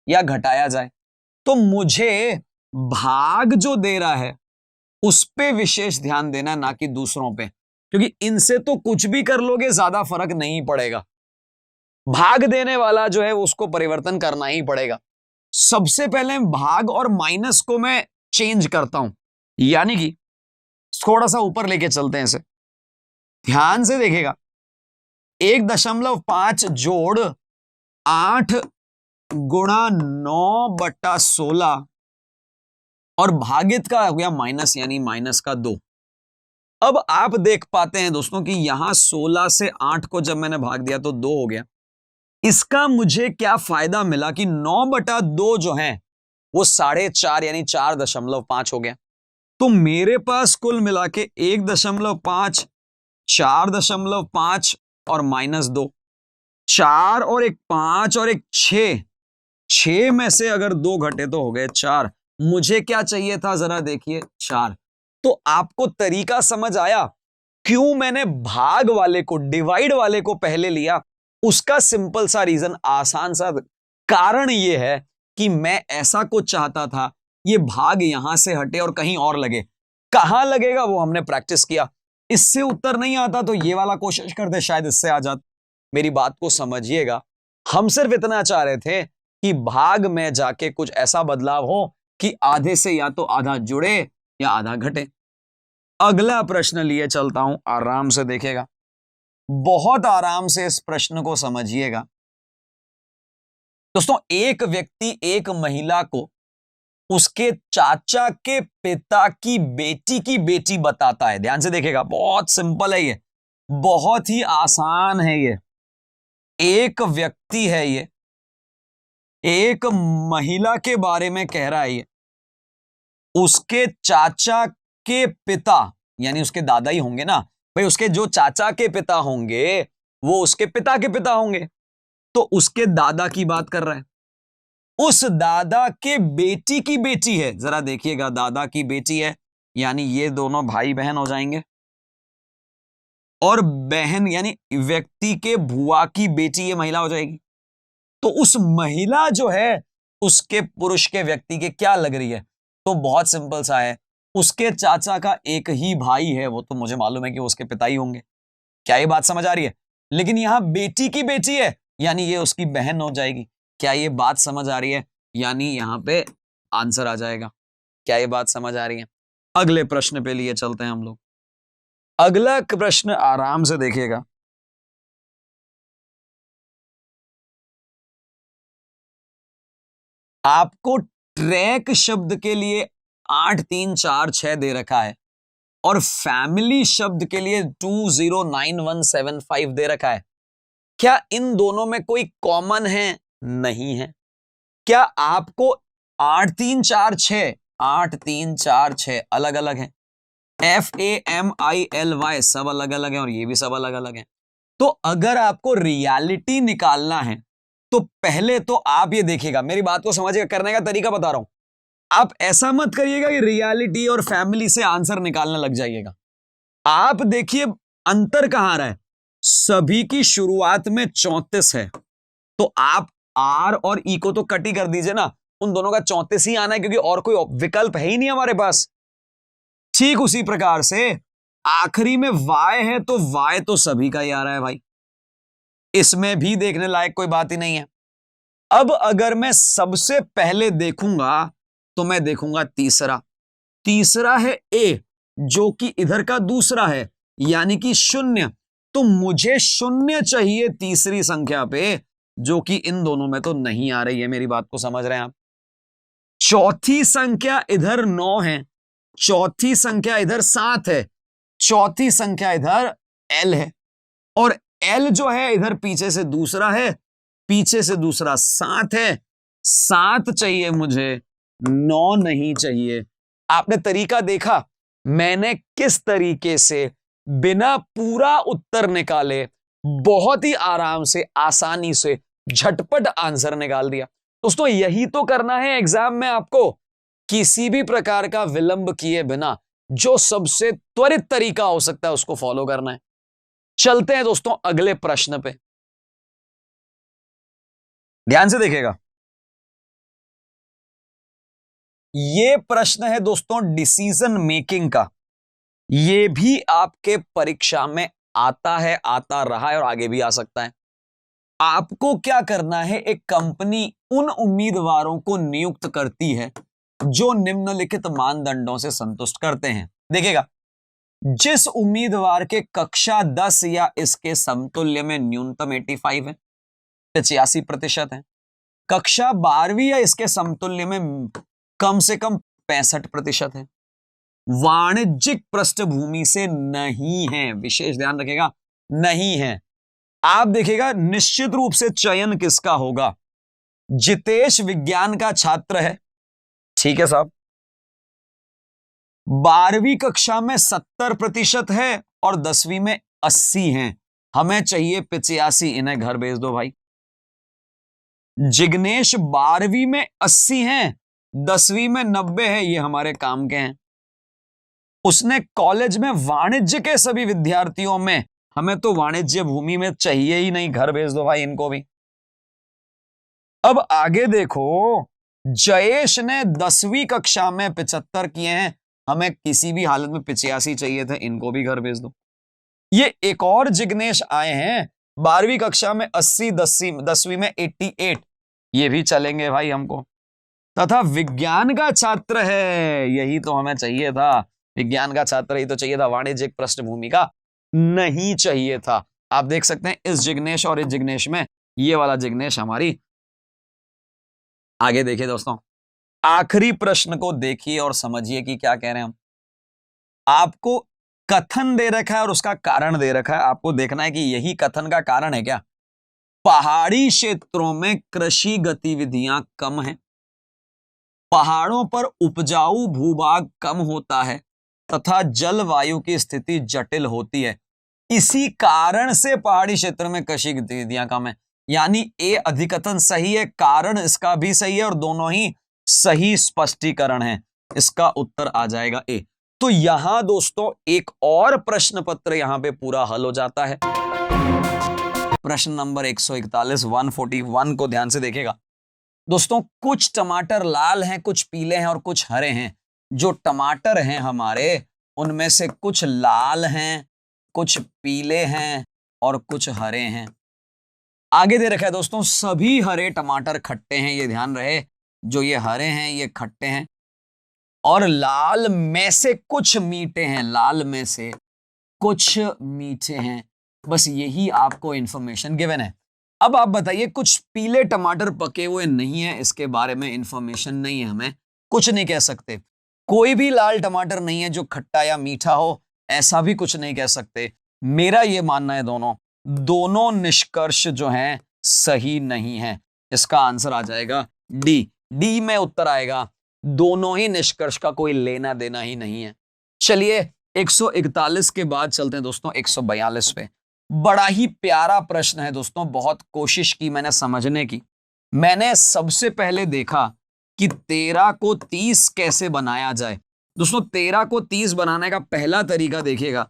या घटाया जाए। तो मुझे भाग जो दे रहा है उस पे विशेष ध्यान देना, ना कि दूसरों पे, क्योंकि इनसे तो कुछ भी कर लोगे ज्यादा फर्क नहीं पड़ेगा। भाग देने वाला जो है उसको परिवर्तन करना ही पड़ेगा। सबसे पहले भाग और माइनस को मैं चेंज करता हूं, यानी कि थोड़ा सा ऊपर लेके चलते हैं इसे, ध्यान से देखिएगा। 1.5 जोड़ 8 गुणा 9/16 और भागित का हो गया माइनस, यानी माइनस का 2। अब आप देख पाते हैं दोस्तों कि यहां 16 से 8 को जब मैंने भाग दिया तो 2 हो गया। इसका मुझे क्या फायदा मिला कि 9/2 जो है वो 4.5 यानी 4.5 हो गया। तो मेरे पास कुल मिला के 1.5, 4.5 और -2, 4 और 1 5 और 1 6, 6 में से अगर 2 घटे तो हो गए 4। मुझे क्या चाहिए था जरा देखिए 4। तो आपको तरीका समझ आया क्यों मैंने भाग वाले को, डिवाइड वाले को पहले लिया? उसका सिंपल सा रीजन, आसान सा कारण यह है कि मैं ऐसा कुछ चाहता था, ये भाग यहां से हटे और कहीं और लगे। कहां लगेगा वो हमने प्रैक्टिस किया। इससे उत्तर नहीं आता तो ये वाला कोशिश करते, शायद इससे आ जाता। मेरी बात को समझिएगा, हम सिर्फ इतना चाह रहे थे कि भाग में जाके कुछ ऐसा बदलाव हो कि आधे से या तो आधा जुड़े या आधा घटे। अगला प्रश्न लिए चलता हूं, आराम से देखिएगा, बहुत आराम से इस प्रश्न को समझिएगा। दोस्तों, एक व्यक्ति एक महिला को उसके चाचा के पिता की बेटी बताता है। ध्यान से देखिएगा, बहुत सिंपल है ये, बहुत ही आसान है ये। एक व्यक्ति है ये, एक महिला के बारे में कह रहा है ये, उसके चाचा के पिता, यानी उसके दादा ही होंगे ना भाई, उसके जो चाचा के पिता होंगे वो उसके पिता के पिता होंगे। तो उसके दादा की बात कर रहा है, उस दादा के बेटी की बेटी है। जरा देखिएगा, दादा की बेटी है, यानी ये दोनों भाई बहन हो जाएंगे। और बहन यानी व्यक्ति के बुआ की बेटी, ये महिला हो जाएगी। तो उस महिला जो है उसके पुरुष के व्यक्ति के क्या लग रही है? तो बहुत सिंपल सा है, उसके चाचा का एक ही भाई है, वो तो मुझे मालूम है कि वो उसके पिता ही होंगे। क्या ये बात समझ आ रही है? लेकिन यहां बेटी की बेटी है, यानी ये उसकी बहन हो जाएगी। क्या ये बात समझ आ रही है? यानी यहां पे आंसर आ जाएगा। क्या ये बात समझ आ रही है? अगले प्रश्न पे लिए चलते हैं हम लोग। अगला प्रश्न आराम से देखिएगा, आपको ट्रैक शब्द के लिए 8 3 4 6 दे रखा है और फैमिली शब्द के लिए 209175 दे रखा है। क्या इन दोनों में कोई कॉमन है? नहीं है। क्या आपको 8 3 4 6, 8 3 4 6 अलग अलग है, FAMILY सब अलग अलग है और ये भी सब अलग अलग है। तो अगर आपको रियलिटी निकालना है तो पहले तो आप ये देखिएगा, मेरी बात को समझिएगा, करने का तरीका बता रहा हूं। आप ऐसा मत करिएगा कि रियलिटी और फैमिली से आंसर निकालने लग जाइएगा। आप देखिए अंतर कहां रहा है। सभी की शुरुआत में 34 है, तो आप R और E को तो कट ही कर दीजिए ना, उन दोनों का 34 ही आना है, क्योंकि और कोई विकल्प है ही नहीं हमारे पास। ठीक उसी प्रकार से आखिरी में Y है, तो Y तो सभी का ही आ रहा है भाई, इसमें भी देखने लायक कोई बात ही नहीं है। अब अगर मैं सबसे पहले देखूंगा तो मैं देखूंगा तीसरा है A, जो कि इधर का दूसरा है, यानी कि 0। तो मुझे 0 चाहिए तीसरी संख्या पे, जो कि इन दोनों में तो नहीं आ रही है। मेरी बात को समझ रहे हैं आप? चौथी संख्या इधर 9 है, चौथी संख्या इधर 7 है, चौथी संख्या इधर L है, और L जो है इधर पीछे से दूसरा है, पीछे से दूसरा 7 है। 7 चाहिए मुझे, 9 नहीं चाहिए। आपने तरीका देखा मैंने किस तरीके से बिना पूरा उत्तर निकाले बहुत ही आराम से, आसानी से, झटपट आंसर निकाल दिया। दोस्तों यही तो करना है एग्जाम में आपको, किसी भी प्रकार का विलंब किए बिना जो सबसे त्वरित तरीका हो सकता है उसको फॉलो करना है। चलते हैं दोस्तों अगले प्रश्न पे, ध्यान से देखिएगा। ये प्रश्न है दोस्तों डिसीजन मेकिंग का। ये भी आपके परीक्षा में आता है, आता रहा है और आगे भी आ सकता है। आपको क्या करना है, एक कंपनी उन उम्मीदवारों को नियुक्त करती है जो निम्नलिखित मानदंडों से संतुष्ट करते हैं। देखिएगा, जिस उम्मीदवार के कक्षा 10 या इसके समतुल्य में न्यूनतम 85 है, 85% है, कक्षा 12वीं या इसके समतुल्य में कम से कम 65% है, वाणिज्यिक पृष्ठभूमि से नहीं है, विशेष ध्यान रखिएगा, नहीं है। आप देखिएगा निश्चित रूप से चयन किसका होगा, जितेश विज्ञान का छात्र है, ठीक है साहब, 12वीं कक्षा में 70% है और 10वीं में 80 हैं, हमें चाहिए 85, इन्हें घर भेज दो भाई। जिग्नेश 12वीं में 80 हैं, 10वीं में 90 है, ये हमारे काम के हैं। उसने कॉलेज में वाणिज्य के सभी विद्यार्थियों में, हमें तो वाणिज्य भूमि में चाहिए ही नहीं, घर भेज दो भाई इनको भी। अब आगे देखो, जयेश ने 10वीं कक्षा में 75 किए हैं, हमें किसी भी हालत में 85 चाहिए थे, इनको भी घर भेज दो। ये एक और जिग्नेश आए हैं 12वीं कक्षा में 80, 10वीं में 88, ये भी चलेंगे भाई हमको। तथा विज्ञान का छात्र है, यही तो हमें चाहिए था, विज्ञान का छात्र ही तो चाहिए था, वाणिज्यिक पृष्ठभूमि का नहीं चाहिए था। आप देख सकते हैं इस जिग्नेश और इस जिग्नेश में ये वाला जिग्नेश हमारी। आगे देखिए दोस्तों, आखिरी प्रश्न को देखिए और समझिए कि क्या कह रहे हैं हम। आपको कथन दे रखा है और उसका कारण दे रखा है, आपको देखना है कि यही कथन का कारण है क्या। पहाड़ी क्षेत्रों में कृषि गतिविधियां कम हैं, पहाड़ों पर उपजाऊ भूभाग कम होता है तथा जलवायु की स्थिति जटिल होती है, इसी कारण से पहाड़ी क्षेत्र में कृषि गतिविधियां कम है। यानी ए अधिकथन सही है, कारण इसका भी सही है और दोनों ही सही स्पष्टीकरण है, इसका उत्तर आ जाएगा ए। तो यहां दोस्तों एक और प्रश्न पत्र यहां पे पूरा हल हो जाता है। प्रश्न नंबर 141 141 को ध्यान से देखेगा दोस्तों। कुछ टमाटर लाल हैं, कुछ पीले हैं और कुछ हरे हैं। जो टमाटर हैं हमारे, उनमें से कुछ लाल हैं, कुछ पीले हैं और कुछ हरे हैं। आगे दे रखा है दोस्तों, सभी हरे टमाटर खट्टे हैं, ये ध्यान रहे, जो ये हरे हैं ये खट्टे हैं और लाल में से कुछ मीठे हैं, लाल में से कुछ मीठे हैं। बस यही आपको इंफॉर्मेशन गिवन है। अब आप बताइए, कुछ पीले टमाटर पके हुए नहीं है, इसके बारे में इंफॉर्मेशन नहीं है, हमें कुछ नहीं कह सकते। कोई भी लाल टमाटर नहीं है जो खट्टा या मीठा हो, ऐसा भी कुछ नहीं कह सकते। मेरा यह मानना है दोनों निष्कर्ष जो हैं सही नहीं है। इसका आंसर आ जाएगा डी। डी में उत्तर आएगा, दोनों ही निष्कर्ष का कोई लेना देना ही नहीं है। चलिए 141 के बाद चलते हैं दोस्तों 142 पे। बड़ा ही प्यारा प्रश्न है दोस्तों, बहुत कोशिश की मैंने समझने की। मैंने सबसे पहले देखा कि 13 को 30 कैसे बनाया जाए। दोस्तों 13 को 30 बनाने का पहला तरीका देखिएगा,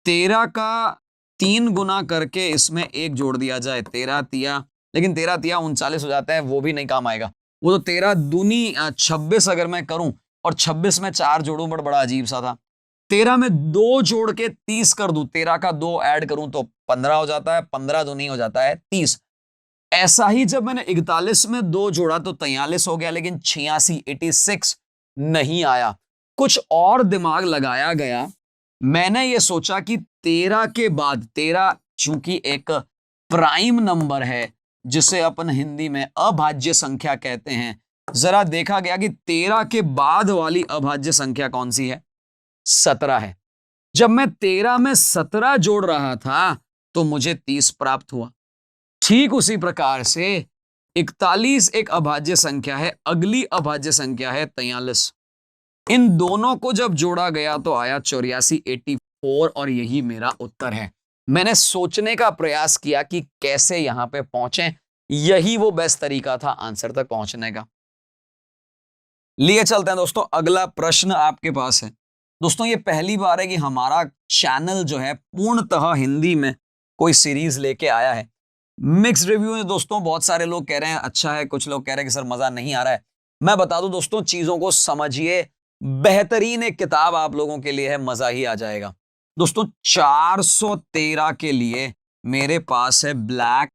13 का 3 गुना करके इसमें 1 जोड़ दिया जाए, 13 तिया, लेकिन 13 तिया 39 हो जाता है, वो भी नहीं काम आएगा। वो तो 13 दूनी 26 अगर मैं करूं और 26 में 4 जोड़ूं, बड़ा अजीब सा था। 13 में 2 जोड़ के 30 कर दूं, 13 का 2 ऐड करूं तो 15 हो जाता है, 15 दूनी हो जाता है 30। ऐसा ही जब मैंने 41 में 2 जोड़ा तो 43 हो गया, लेकिन 86 नहीं आया। कुछ और दिमाग लगाया गया, मैंने ये सोचा कि 13 के बाद, 13 चूंकि एक प्राइम नंबर है जिसे अपन हिंदी में अभाज्य संख्या कहते हैं, जरा देखा गया कि 13 के बाद वाली अभाज्य संख्या कौन सी है, 17 है। जब मैं 13 में 17 जोड़ रहा था तो मुझे 30 प्राप्त हुआ। ठीक उसी प्रकार से 41 एक अभाज्य संख्या है, अगली अभाज्य संख्या है 43। इन दोनों को जब जोड़ा गया तो आया 84 84 और यही मेरा उत्तर है। मैंने सोचने का प्रयास किया कि कैसे यहां पे पहुंचे, यही वो बेस्ट तरीका था आंसर तक पहुंचने का। लिए चलते हैं दोस्तों, अगला प्रश्न आपके पास है। दोस्तों ये पहली बार है कि हमारा चैनल जो है पूर्णतः हिंदी में कोई सीरीज लेके आया है। मिक्स रिव्यू है दोस्तों, बहुत सारे लोग कह रहे हैं अच्छा है, कुछ लोग कह रहे हैं कि सर मजा नहीं आ रहा है। मैं बता दूं दोस्तों, चीजों को समझिए, बेहतरीन एक किताब आप लोगों के लिए है, मजा ही आ जाएगा। दोस्तों 413 के लिए मेरे पास है ब्लैक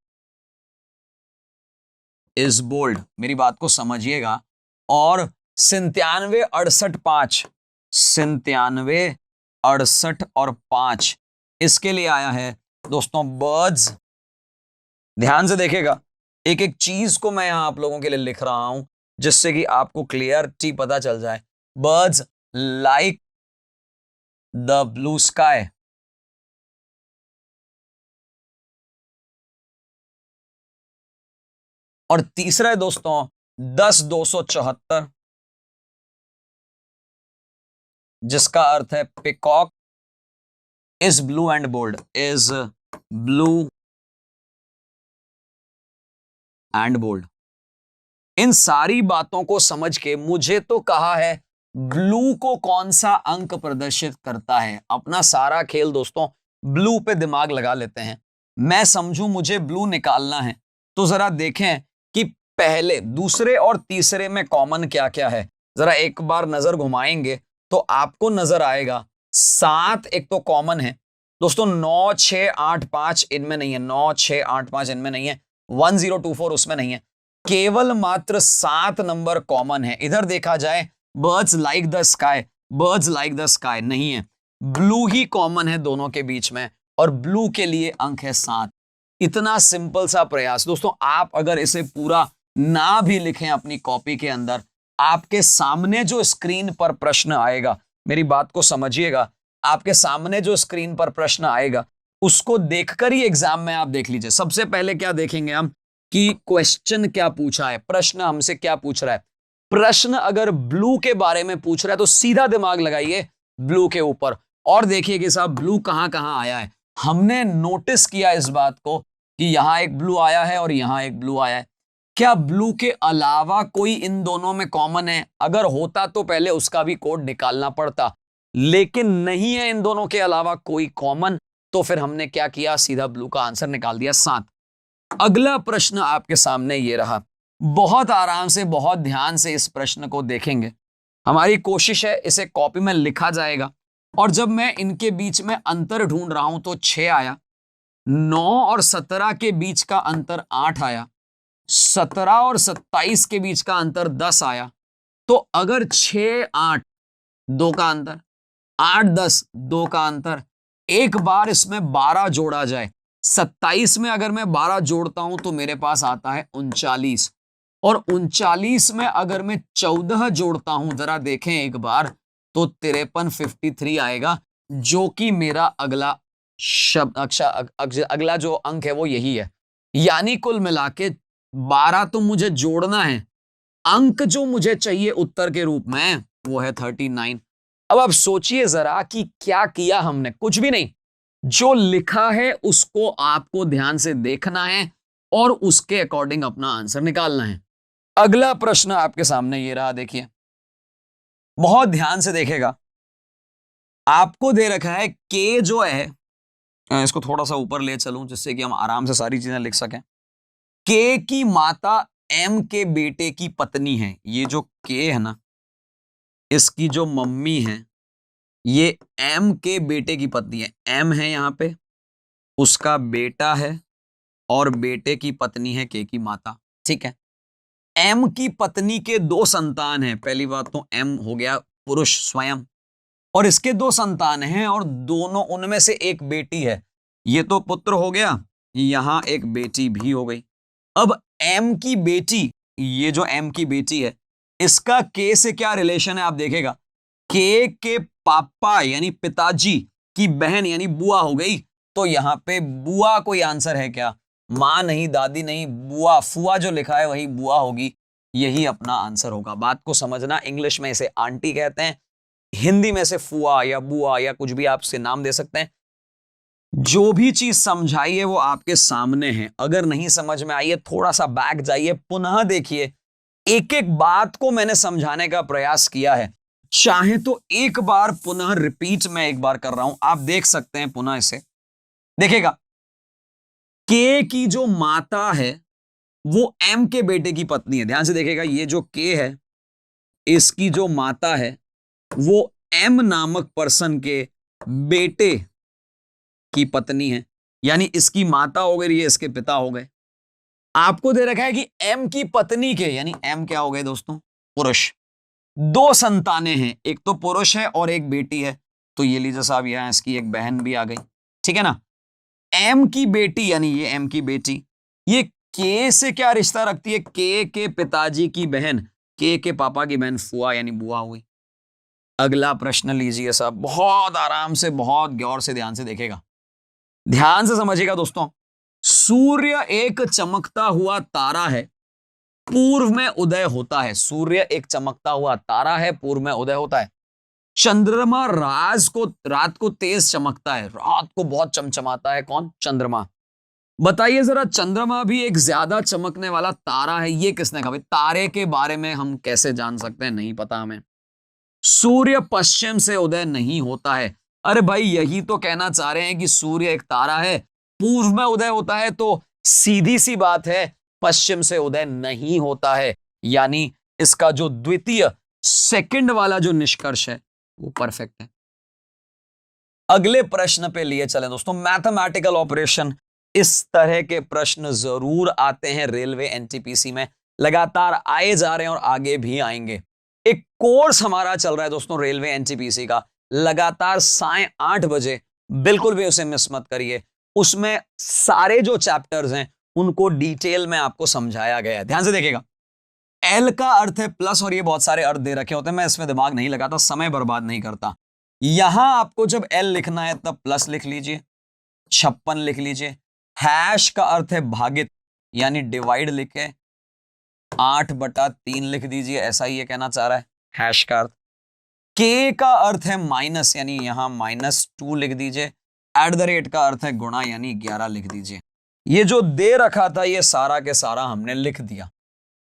इज बोल्ड, मेरी बात को समझिएगा। और 97 68 5, 97 68 और 5 इसके लिए आया है दोस्तों बर्ड्स। ध्यान से देखिएगा, एक एक चीज को मैं यहां आप लोगों के लिए लिख रहा हूं जिससे कि आपको क्लियरिटी पता चल जाए। Birds like the blue sky. और तीसरा है दोस्तों 10 274, जिसका अर्थ है peacock is blue and bold, is blue and bold. इन सारी बातों को समझ के मुझे तो कहा है ब्लू को कौन सा अंक प्रदर्शित करता है। अपना सारा खेल दोस्तों ब्लू पे दिमाग लगा लेते हैं। मैं समझूं मुझे ब्लू निकालना है तो जरा देखें कि पहले, दूसरे और तीसरे में कॉमन क्या क्या है। जरा एक बार नजर घुमाएंगे तो आपको नजर आएगा 7 एक तो कॉमन है दोस्तों, 9 6 8 5 इनमें नहीं है, 9 6 8 5 इनमें नहीं है, 1024 उसमें नहीं है, केवल मात्र 7 नंबर कॉमन है। इधर देखा जाए birds like the sky, birds like the sky नहीं है, ब्लू ही कॉमन है दोनों के बीच में और ब्लू के लिए अंक है 7। इतना सिंपल सा प्रयास दोस्तों, आप अगर इसे पूरा ना भी लिखें अपनी कॉपी के अंदर, आपके सामने जो स्क्रीन पर प्रश्न आएगा, मेरी बात को समझिएगा, आपके सामने जो स्क्रीन पर प्रश्न आएगा उसको देखकर ही एग्जाम में आप देख लीजिए। सबसे पहले क्या देखेंगे हम कि क्वेश्चन क्या पूछा है, प्रश्न हमसे क्या पूछ रहा है। प्रश्न अगर ब्लू के बारे में पूछ रहा है तो सीधा दिमाग लगाइए ब्लू के ऊपर और देखिए कि साहब ब्लू कहां कहां आया है। हमने नोटिस किया इस बात को कि यहां एक ब्लू आया है और यहां एक ब्लू आया है। क्या ब्लू के अलावा कोई इन दोनों में कॉमन है? अगर होता तो पहले उसका भी कोड निकालना पड़ता, लेकिन नहीं है इन दोनों के अलावा कोई कॉमन, तो फिर हमने क्या किया, सीधा ब्लू का आंसर निकाल दिया 7। अगला प्रश्न आपके सामने ये रहा, बहुत आराम से बहुत ध्यान से इस प्रश्न को देखेंगे। हमारी कोशिश है इसे कॉपी में लिखा जाएगा और जब मैं इनके बीच में अंतर ढूंढ रहा हूं तो 6 आया, 9 और 17 के बीच का अंतर 8 आया, 17 और 27 के बीच का अंतर 10 आया। तो अगर 6 8 2 का अंतर, 8 10 2 का अंतर, एक बार इसमें 12 जोड़ा जाए, 27 में अगर मैं 12 जोड़ता हूं तो मेरे पास आता है 39, और 39 में अगर मैं 14 जोड़ता हूं, जरा देखें एक बार, तो 53 53 आएगा, जो कि मेरा अगला शब्द अगला जो अंक है वो यही है। यानी कुल मिला के 12 तो मुझे जोड़ना है, अंक जो मुझे चाहिए उत्तर के रूप में वो है 39। अब आप सोचिए जरा कि क्या किया हमने, कुछ भी नहीं, जो लिखा है उसको आपको ध्यान से देखना है और उसके अकॉर्डिंग अपना आंसर निकालना है। अगला प्रश्न आपके सामने ये रहा, देखिए बहुत ध्यान से देखेगा। आपको दे रखा है के जो है, इसको थोड़ा सा ऊपर ले चलूं जिससे कि हम आराम से सारी चीजें लिख सकें। के की माता एम के बेटे की पत्नी है, ये जो के है ना, इसकी जो मम्मी है ये एम के बेटे की पत्नी है। एम है यहां पे, उसका बेटा है और बेटे की पत्नी है के की माता, ठीक है। एम की पत्नी के 2 संतान हैं। पहली बात तो एम हो गया पुरुष स्वयं, और इसके 2 संतान हैं और दोनों, उनमें से एक बेटी है। ये तो पुत्र हो गया, यहां एक बेटी भी हो गई। अब एम की बेटी, ये जो एम की बेटी है, इसका के से क्या रिलेशन है आप देखेगा। के पापा यानी पिताजी की बहन यानी बुआ हो गई, तो यहां पे बुआ कोई आंसर है क्या? मां नहीं, दादी नहीं, बुआ, फुआ जो लिखा है वही बुआ होगी, यही अपना आंसर होगा। बात को समझना, इंग्लिश में इसे आंटी कहते हैं, हिंदी में से फुआ या बुआ या कुछ भी आप इसे नाम दे सकते हैं। जो भी चीज समझाई है वो आपके सामने है। अगर नहीं समझ में आई है थोड़ा सा बैक जाइए, पुनः देखिए। एक एक बात को मैंने समझाने का प्रयास किया है। चाहे तो एक बार पुनः रिपीट मैं एक बार कर रहा हूं, आप देख सकते हैं पुनः इसे। देखिएगा, के की जो माता है वो एम के बेटे की पत्नी है। ध्यान से देखिएगा, ये जो के है इसकी जो माता है वो एम नामक पर्सन के बेटे की पत्नी है, यानी इसकी माता हो गई, ये इसके पिता हो गए। आपको दे रखा है कि एम की पत्नी के, यानी एम क्या हो गए दोस्तों, पुरुष। दो संतानें हैं, एक तो पुरुष है और एक बेटी है। तो ये लीजिए साहब, यहां इसकी एक बहन भी आ गई, ठीक है ना। एम की बेटी यानी ये एम की बेटी, ये के से क्या रिश्ता रखती है, के पिताजी की बहन, के पापा की बहन फुआ यानी बुआ हुई। अगला प्रश्न लीजिए साहब, बहुत आराम से, बहुत गौर से, ध्यान से देखेगा, ध्यान से समझिएगा दोस्तों। सूर्य एक चमकता हुआ तारा है, पूर्व में उदय होता है। सूर्य एक चमकता हुआ तारा है, पूर्व में उदय होता है। चंद्रमा रात को तेज चमकता है, रात को बहुत चमचमाता है। कौन? चंद्रमा। बताइए जरा, चंद्रमा भी एक ज्यादा चमकने वाला तारा है, ये किसने कहा? भाई तारे के बारे में हम कैसे जान सकते हैं, नहीं पता हमें। सूर्य पश्चिम से उदय नहीं होता है। अरे भाई यही तो कहना चाह रहे हैं कि सूर्य एक तारा है, पूर्व में उदय होता है, तो सीधी सी बात है पश्चिम से उदय नहीं होता है। यानी इसका जो द्वितीय सेकंड वाला जो निष्कर्ष है वो परफेक्ट है। अगले प्रश्न पे लिए चले दोस्तों, मैथमेटिकल ऑपरेशन। इस तरह के प्रश्न जरूर आते हैं रेलवे एनटीपीसी में, लगातार आए जा रहे हैं और आगे भी आएंगे। एक कोर्स हमारा चल रहा है दोस्तों रेलवे एनटीपीसी का, लगातार 8:30 बिल्कुल भी उसे मिस मत करिए। उसमें सारे जो चैप्टर्स हैं उनको डिटेल में आपको समझाया गया है। ध्यान से देखिएगा, एल का अर्थ है प्लस, और ये बहुत सारे अर्थ दे रखे होते हैं, मैं इसमें दिमाग नहीं लगाता, समय बर्बाद नहीं करता। यहां आपको जब एल लिखना है तब प्लस लिख लीजिए, 56 लिख लीजिए। हैश का अर्थ है भागित, यानी डिवाइड लिखे 8/3 लिख दीजिए, ऐसा ही ये कहना चाह रहा है हैश का अर्थ। के का अर्थ है माइनस, यानी यहां -2 लिख दीजिए। @ का अर्थ है गुणा, यानी 11 लिख दीजिए। ये जो दे रखा था ये सारा के सारा हमने लिख दिया।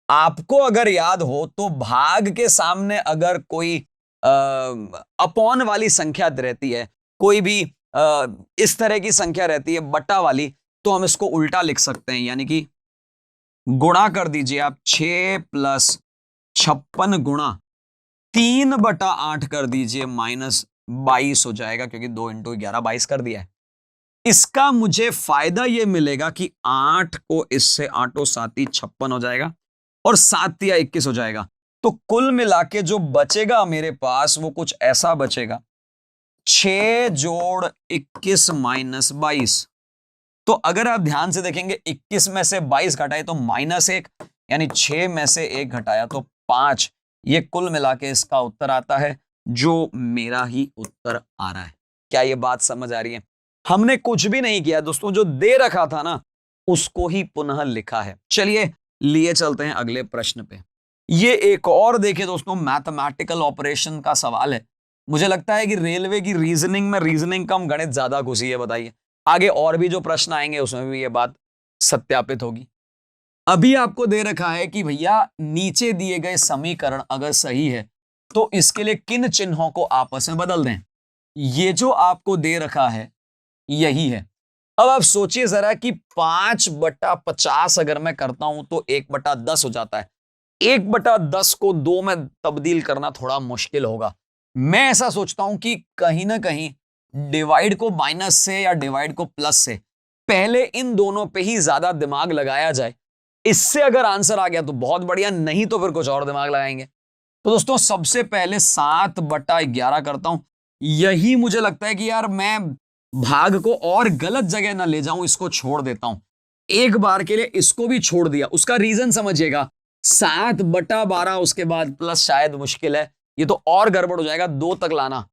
आपको अगर याद हो तो भाग के सामने अगर कोई अपॉन वाली संख्या रहती है, कोई भी इस तरह की संख्या रहती है बटा वाली, तो हम इसको उल्टा लिख सकते हैं, यानी कि गुणा कर दीजिए आप 6 + 56 गुणा 3/8 कर दीजिए, -22 हो जाएगा, क्योंकि 2 × 11 22 कर दिया है। इसका मुझे फायदा यह मिलेगा कि 8 को इससे 8 7 56 हो जाएगा और 7 या 21 हो जाएगा। तो कुल मिला के जो बचेगा मेरे पास वो कुछ ऐसा बचेगा, 6 + 21 - 22। तो अगर आप ध्यान से देखेंगे 21 में से 22 घटाए तो -1, यानी 6 में से 1 घटाया तो 5। ये कुल मिला के इसका उत्तर आता है, जो मेरा ही उत्तर आ रहा है। क्या ये बात समझ आ रही है? हमने कुछ भी नहीं किया दोस्तों, जो दे रखा था ना उसको ही पुनः लिखा है। चलिए लिए चलते हैं अगले प्रश्न पे। ये एक और देखिए दोस्तों, मैथमेटिकल ऑपरेशन का सवाल है। मुझे लगता है कि रेलवे की रीजनिंग में रीजनिंग कम, गणित ज्यादा घुसी है। बताइए, आगे और भी जो प्रश्न आएंगे उसमें भी ये बात सत्यापित होगी। अभी आपको दे रखा है कि भैया नीचे दिए गए समीकरण अगर सही है तो इसके लिए किन चिन्हों को आपस में बदल दें। ये जो आपको दे रखा है यही है। अब आप सोचिए जरा कि 5/50 अगर मैं करता हूं तो 1/10 हो जाता है। 1/10 को 2 में तब्दील करना थोड़ा मुश्किल होगा। मैं ऐसा सोचता हूं कि कहीं ना कहीं डिवाइड को माइनस से या डिवाइड को प्लस से, पहले इन दोनों पे ही ज्यादा दिमाग लगाया जाए। इससे अगर आंसर आ गया तो बहुत बढ़िया, नहीं तो फिर कुछ और दिमाग लगाएंगे। तो दोस्तों सबसे पहले 7/11 करता हूं। यही मुझे लगता है कि यार मैं भाग को और गलत जगह ना ले जाऊं, इसको छोड़ देता हूं। एक बार के लिए इसको भी छोड़ दिया, उसका रीजन समझिएगा। 7/12 उसके बाद प्लस शायद मुश्किल है, ये तो और गड़बड़ हो जाएगा, 2 तक लाना।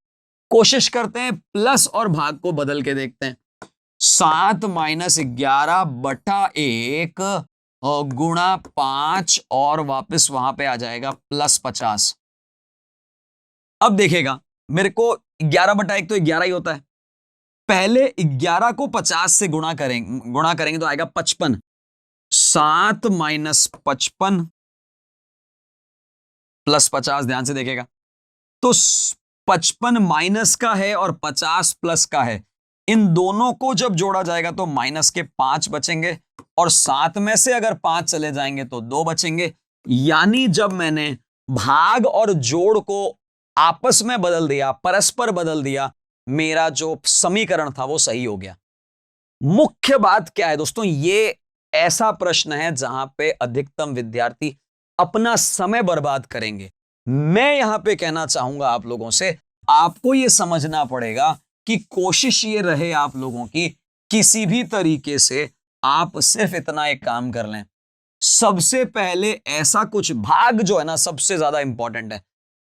कोशिश करते हैं प्लस और भाग को बदल के देखते हैं। 7 - 11/1 गुणा 5 और वापस वहां पे आ जाएगा +50। अब देखिएगा, मेरे को 11/1 तो 11 ही होता है, पहले 11 को 50 से गुणा करेंगे तो आएगा 55। 7 माइनस 55 प्लस 50, ध्यान से देखेगा तो 55 माइनस का है और 50 प्लस का है, इन दोनों को जब जोड़ा जाएगा तो माइनस के 5 बचेंगे और 7 में से अगर 5 चले जाएंगे तो 2 बचेंगे। यानी जब मैंने भाग और जोड़ को आपस में बदल दिया, परस्पर बदल दिया, मेरा जो समीकरण था वो सही हो गया। मुख्य बात क्या है दोस्तों, ये ऐसा प्रश्न है जहां पे अधिकतम विद्यार्थी अपना समय बर्बाद करेंगे। मैं यहां पे कहना चाहूंगा आप लोगों से, आपको ये समझना पड़ेगा कि कोशिश ये रहे आप लोगों की, किसी भी तरीके से आप सिर्फ इतना एक काम कर लें, सबसे पहले ऐसा कुछ भाग जो है ना सबसे ज्यादा इंपॉर्टेंट है,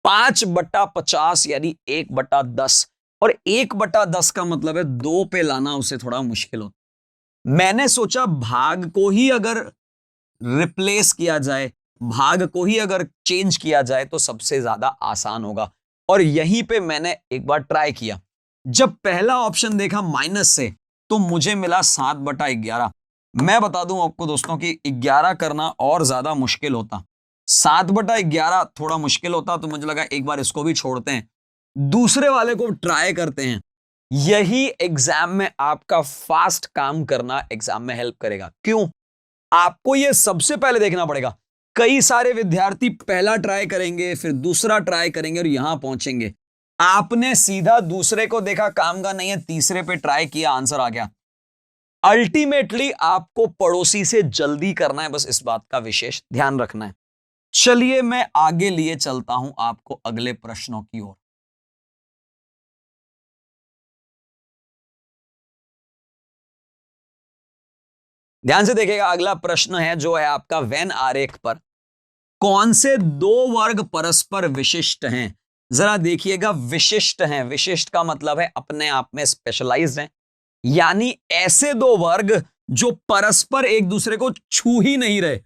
5/50 यानी 1/10, और 1/10 का मतलब है 2 पे लाना उसे थोड़ा मुश्किल होता। मैंने सोचा भाग को ही अगर रिप्लेस किया जाए, भाग को ही अगर चेंज किया जाए तो सबसे ज्यादा आसान होगा, और यहीं पे मैंने एक बार ट्राई किया। जब पहला ऑप्शन देखा माइनस से तो मुझे मिला 7/11। मैं बता दूं आपको दोस्तों कि 11 करना और ज्यादा मुश्किल होता, 7/11 थोड़ा मुश्किल होता, तो मुझे लगा एक बार इसको भी छोड़ते हैं, दूसरे वाले को ट्राई करते हैं। यही एग्जाम में आपका फास्ट काम करना एग्जाम में हेल्प करेगा। क्यों? आपको यह सबसे पहले देखना पड़ेगा। कई सारे विद्यार्थी पहला ट्राई करेंगे, फिर दूसरा ट्राई करेंगे और यहां पहुंचेंगे। आपने सीधा दूसरे को देखा, काम का नहीं है, तीसरे पे ट्राई किया, आंसर आ गया। अल्टीमेटली आपको पड़ोसी से जल्दी करना है, बस इस बात का विशेष ध्यान रखना है। चलिए मैं आगे लिए चलता हूं आपको अगले प्रश्नों की ओर। ध्यान से देखिएगा, अगला प्रश्न है जो है आपका वेन आरेख पर कौन से दो वर्ग परस्पर विशिष्ट हैं। जरा देखिएगा, विशिष्ट हैं, विशिष्ट का मतलब है अपने आप में स्पेशलाइज्ड हैं, यानी ऐसे दो वर्ग जो परस्पर एक दूसरे को छू ही नहीं रहे।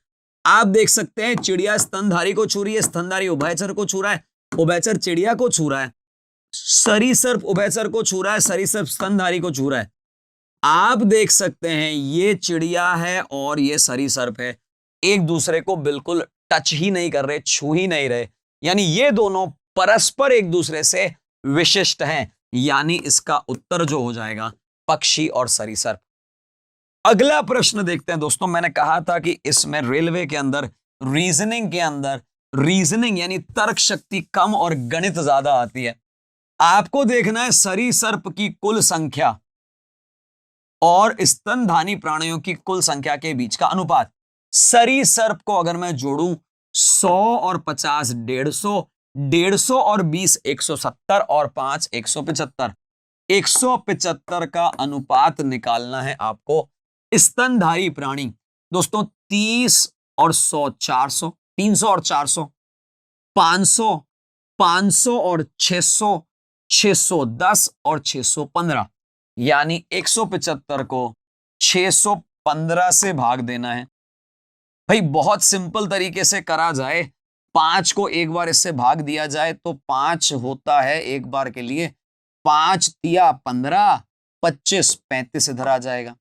आप देख सकते हैं चिड़िया स्तनधारी को छू रही है, स्तनधारी उभयचर को छू रहा है, उभयचर चिड़िया को छू रहा है, सरीसर्प उभयचर को छू रहा है, सरीसर्प स्तनधारी को छू रहा है। आप देख सकते हैं ये चिड़िया है और ये सरीसर्प है, एक दूसरे को बिल्कुल टच ही नहीं कर रहे, छू ही नहीं रहे, यानी ये दोनों परस्पर एक दूसरे से विशिष्ट हैं। यानी इसका उत्तर जो हो जाएगा पक्षी और सरीसर्प। अगला प्रश्न देखते हैं दोस्तों। मैंने कहा था कि इसमें रेलवे के अंदर रीजनिंग यानी तर्क शक्ति कम और गणित ज्यादा आती है। आपको देखना है सरीसर्प की कुल संख्या और स्तनधानी प्राणियों की कुल संख्या के बीच का अनुपात। सरीसर्प को अगर मैं जोड़ूं 100 और 50 150, 150 और 20 170 और 5 175, 175 का अनुपात निकालना है आपको। स्तनधारी प्राणी दोस्तों 30 और 100 400, 300 और 400 500, 500 और 600, 610 और 615, यानी 175 को 615 से भाग देना है। भाई बहुत सिंपल तरीके से करा जाए, 5 को एक बार इससे भाग दिया जाए तो 5 होता है एक बार के लिए, 5 तिया 15, 25 35 इधर आ जाएगा।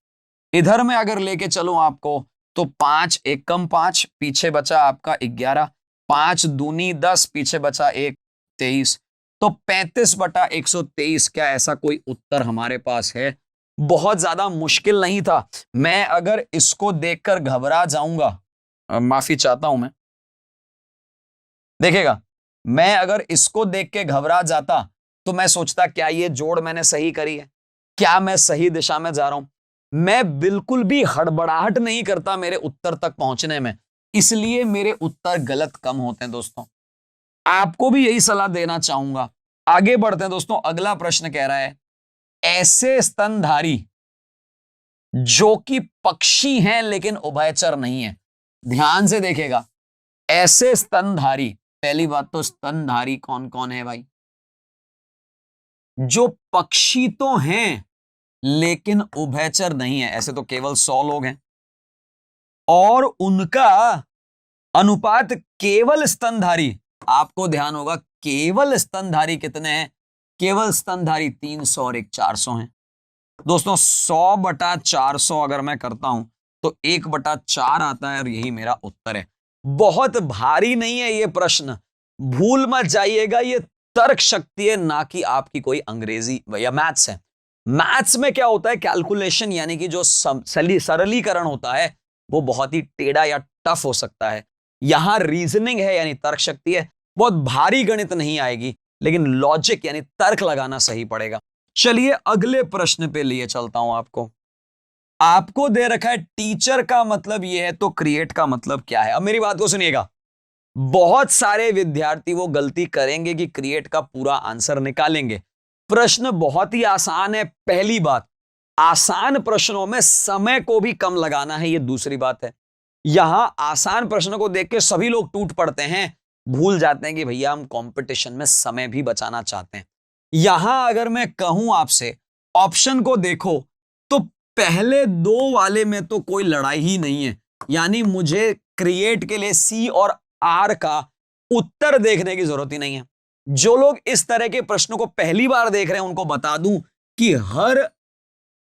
इधर में अगर लेके चलूं आपको तो 5 एकम 5, पीछे बचा आपका 11, 5 दूनी 10, पीछे बचा 1 23, तो 35/123। क्या ऐसा कोई उत्तर हमारे पास है? बहुत ज्यादा मुश्किल नहीं था। मैं अगर इसको देखकर घबरा जाऊंगा, माफी चाहता हूं मैं, देखिएगा, मैं अगर इसको देख के घबरा जाता तो मैं सोचता क्या ये जोड़ मैंने सही करी है, क्या मैं सही दिशा में जा रहा हूं। मैं बिल्कुल भी हड़बड़ाहट नहीं करता मेरे उत्तर तक पहुंचने में, इसलिए मेरे उत्तर गलत कम होते हैं दोस्तों। आपको भी यही सलाह देना चाहूंगा। आगे बढ़ते हैं दोस्तों। अगला प्रश्न कह रहा है ऐसे स्तनधारी जो कि पक्षी हैं लेकिन उभयचर नहीं है। ध्यान से देखेगा, ऐसे स्तनधारी, पहली बात तो स्तनधारी कौन कौन है भाई? जो पक्षी तो हैं लेकिन उभयचर नहीं है, ऐसे तो केवल 100 लोग हैं, और उनका अनुपात केवल स्तनधारी, आपको ध्यान होगा केवल स्तनधारी कितने हैं? केवल स्तनधारी 300 और 1 400 हैं। दोस्तों 100/400 अगर मैं करता हूं तो 1/4 आता है और यही मेरा उत्तर है। बहुत भारी नहीं है ये प्रश्न, भूल मत जाइएगा, ये तर्क शक्ति है ना कि आपकी कोई अंग्रेजी या मैथ्स है। मैथ्स में क्या होता है, कैलकुलेशन यानी कि जो सरलीकरण होता है वो बहुत ही टेढ़ा या टफ हो सकता है। यहां रीजनिंग है यानी तर्क शक्ति है, बहुत भारी गणित नहीं आएगी, लेकिन लॉजिक यानी तर्क लगाना सही पड़ेगा। चलिए अगले प्रश्न पे लिए चलता हूं आपको। आपको दे रखा है टीचर का मतलब यह है तो क्रिएट का मतलब क्या है। अब मेरी बात को सुनिएगा, बहुत सारे विद्यार्थी वो गलती करेंगे कि क्रिएट का पूरा आंसर निकालेंगे। प्रश्न बहुत ही आसान है, पहली बात। आसान प्रश्नों में समय को भी कम लगाना है, ये दूसरी बात है। यहां आसान प्रश्नों को देख के सभी लोग टूट पड़ते हैं, भूल जाते हैं कि भैया हम कंपटीशन में समय भी बचाना चाहते हैं। यहां अगर मैं कहूं आपसे ऑप्शन को देखो तो पहले दो वाले में तो कोई लड़ाई ही नहीं है, यानी मुझे क्रिएट के लिए सी और आर का उत्तर देखने की जरूरत ही नहीं है। जो लोग इस तरह के प्रश्नों को पहली बार देख रहे हैं उनको बता दूं कि हर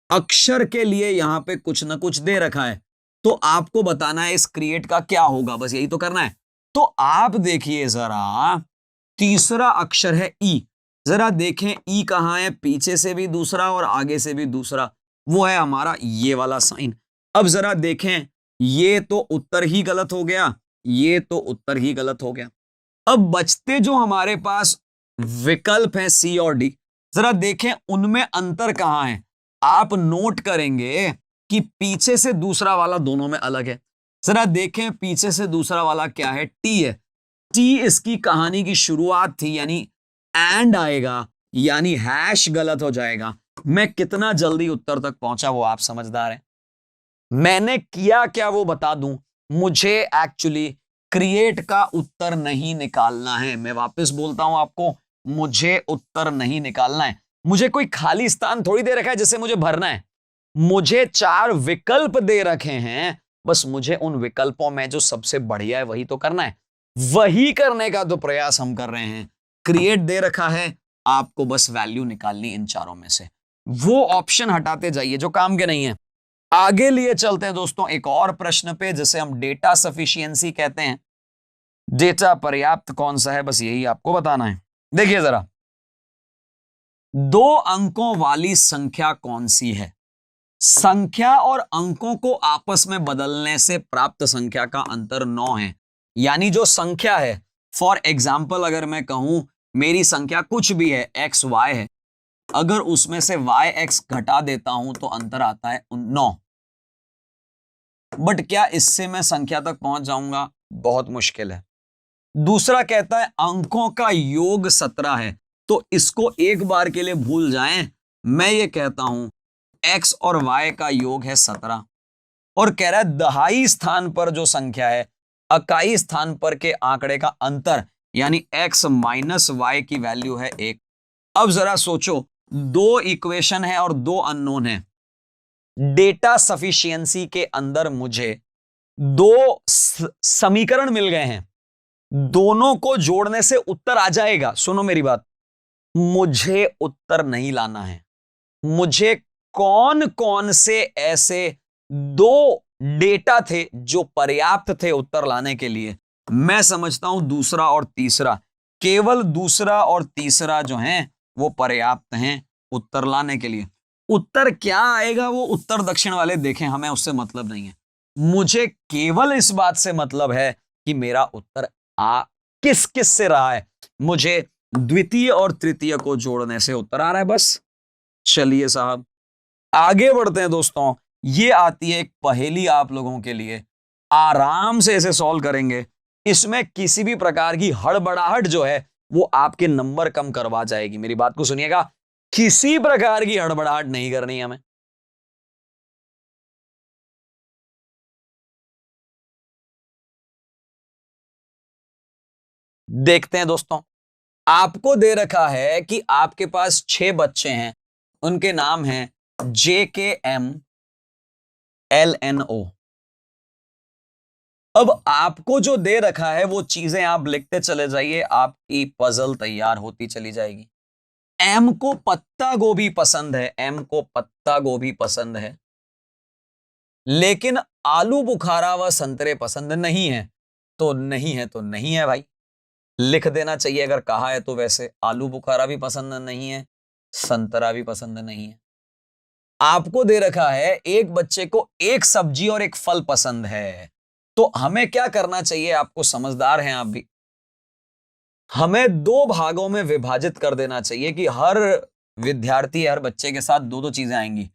अक्षर के लिए यहां पे कुछ ना कुछ दे रखा है, तो आपको बताना है इस क्रिएट का क्या होगा, बस यही तो करना है। तो आप देखिए जरा, तीसरा अक्षर है ई। जरा देखें ई कहां है, पीछे से भी दूसरा और आगे से भी दूसरा, वो है हमारा ये वाला साइन। अब जरा देखें, ये तो उत्तर ही गलत हो गया, ये तो उत्तर ही गलत हो गया। अब बचते जो हमारे पास विकल्प हैं सी और डी, जरा देखें उनमें अंतर कहां है। आप नोट करेंगे कि पीछे से दूसरा वाला दोनों में अलग है। जरा देखें पीछे से दूसरा वाला क्या है, टी है। टी इसकी कहानी की शुरुआत थी, यानी एंड आएगा, यानी हैश गलत हो जाएगा। मैं कितना जल्दी उत्तर तक पहुंचा वो आप समझदार हैं। मैंने किया क्या वो बता दूं, मुझे एक्चुअली क्रिएट का उत्तर नहीं निकालना है। मैं वापस बोलता हूं आपको, मुझे उत्तर नहीं निकालना है। मुझे कोई खाली स्थान थोड़ी दे रखा है जिसे मुझे भरना है। मुझे 4 विकल्प दे रखे हैं, बस मुझे उन विकल्पों में जो सबसे बढ़िया है वही तो करना है। वही करने का तो प्रयास हम कर रहे हैं। क्रिएट दे रखा है, आपको बस वैल्यू निकालनी इन चारों में से। वो ऑप्शन हटाते जाइए जो काम के नहीं है। आगे लिए चलते हैं दोस्तों एक और प्रश्न पे, जिसे हम डेटा सफिशिएंसी कहते हैं। डेटा पर्याप्त कौन सा है, बस यही आपको बताना है। देखिए जरा, 2 अंकों वाली संख्या कौन सी है। संख्या और अंकों को आपस में बदलने से प्राप्त संख्या का अंतर 9 है। यानी जो संख्या है, फॉर एग्जाम्पल अगर मैं कहूं मेरी संख्या कुछ भी है, एक्स वाई है, अगर उसमें से वाई एक्स घटा देता हूं तो अंतर आता है 9। बट क्या इससे मैं संख्या तक पहुंच जाऊंगा, बहुत मुश्किल है। दूसरा कहता है अंकों का योग 17 है, तो इसको एक बार के लिए भूल जाएं। मैं ये कहता हूं x और y का योग है 17, और कह रहा है दहाई स्थान पर जो संख्या है, इकाई स्थान पर के आंकड़े का अंतर यानी x माइनस वाई की वैल्यू है 1। अब जरा सोचो, 2 इक्वेशन है और 2 अननोन है। डेटा सफिशिएंसी के अंदर मुझे 2 समीकरण मिल गए हैं, दोनों को जोड़ने से उत्तर आ जाएगा। सुनो मेरी बात, मुझे उत्तर नहीं लाना है। मुझे कौन कौन से ऐसे 2 डेटा थे जो पर्याप्त थे उत्तर लाने के लिए, मैं समझता हूं दूसरा और तीसरा। केवल दूसरा और तीसरा जो हैं वो पर्याप्त हैं उत्तर लाने के लिए। उत्तर क्या आएगा वो उत्तर दक्षिण वाले देखें, हमें उससे मतलब नहीं है। मुझे केवल इस बात से मतलब है कि मेरा उत्तर किस किस से रहा है। मुझे द्वितीय और तृतीय को जोड़ने से उत्तर आ रहा है बस। चलिए साहब आगे बढ़ते हैं दोस्तों। ये आती है एक पहेली आप लोगों के लिए, आराम से इसे सॉल्व करेंगे। इसमें किसी भी प्रकार की हड़बड़ाहट जो है वो आपके नंबर कम करवा जाएगी। मेरी बात को सुनिएगा, किसी प्रकार की हड़बड़ाहट नहीं करनी है हमें। देखते हैं दोस्तों, आपको दे रखा है कि आपके पास 6 बच्चे हैं, उनके नाम हैं JKMLNO। अब आपको जो दे रखा है वो चीजें आप लिखते चले जाइए, आपकी पजल तैयार होती चली जाएगी। एम को पत्ता गोभी पसंद है, एम को पत्ता गोभी पसंद है, लेकिन आलू बुखारा व संतरे पसंद नहीं है। तो नहीं है तो नहीं है भाई, लिख देना चाहिए अगर कहा है तो। वैसे आलू बुखारा भी पसंद नहीं है, संतरा भी पसंद नहीं है। आपको दे रखा है एक बच्चे को एक सब्जी और एक फल पसंद है, तो हमें क्या करना चाहिए? आपको समझदार हैं आप भी, हमें दो भागों में विभाजित कर देना चाहिए कि हर विद्यार्थी, हर बच्चे के साथ दो दो चीजें आएंगी।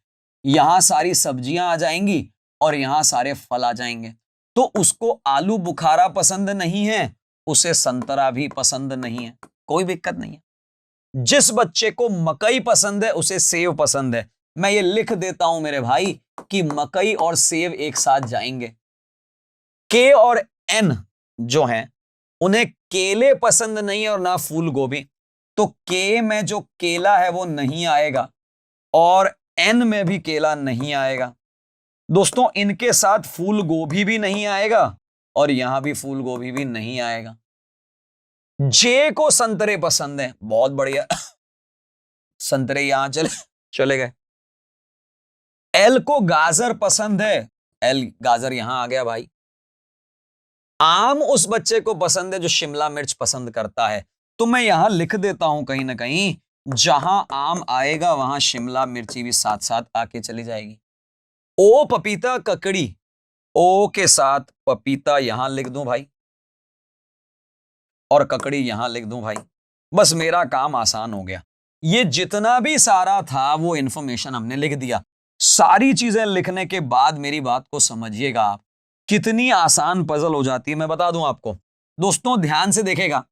यहां सारी सब्जियां आ जाएंगी और यहां सारे फल आ जाएंगे। तो उसको आलू बुखारा पसंद नहीं है, उसे संतरा भी पसंद नहीं है, कोई दिक्कत नहीं है। जिस बच्चे को मकई पसंद है उसे सेव पसंद है। मैं ये लिख देता हूं मेरे भाई कि मकई और सेव एक साथ जाएंगे। के और एन जो हैं उन्हें केले पसंद नहीं है और ना फूल गोभी, तो के में जो केला है वो नहीं आएगा और एन में भी केला नहीं आएगा। दोस्तों इनके साथ फूल गोभी भी नहीं आएगा और यहां भी फूल गोभी भी नहीं आएगा। जे को संतरे पसंद है, बहुत बढ़िया, संतरे यहां चले गए। एल को गाजर पसंद है, एल गाजर यहां आ गया भाई। आम उस बच्चे को पसंद है जो शिमला मिर्च पसंद करता है, तो मैं यहां लिख देता हूं कहीं ना कहीं, जहां आम आएगा वहां शिमला मिर्ची भी साथ साथ आके चली जाएगी। ओ पपीता ककड़ी, ओ के साथ पपीता यहां लिख दूं भाई और ककड़ी यहां लिख दूं भाई, बस मेरा काम आसान हो गया। ये जितना भी सारा था वो इंफॉर्मेशन हमने लिख दिया। सारी चीजें लिखने के बाद मेरी बात को समझिएगा आप, कितनी आसान पजल हो जाती है मैं बता दूं आपको। दोस्तों ध्यान से देखेगा,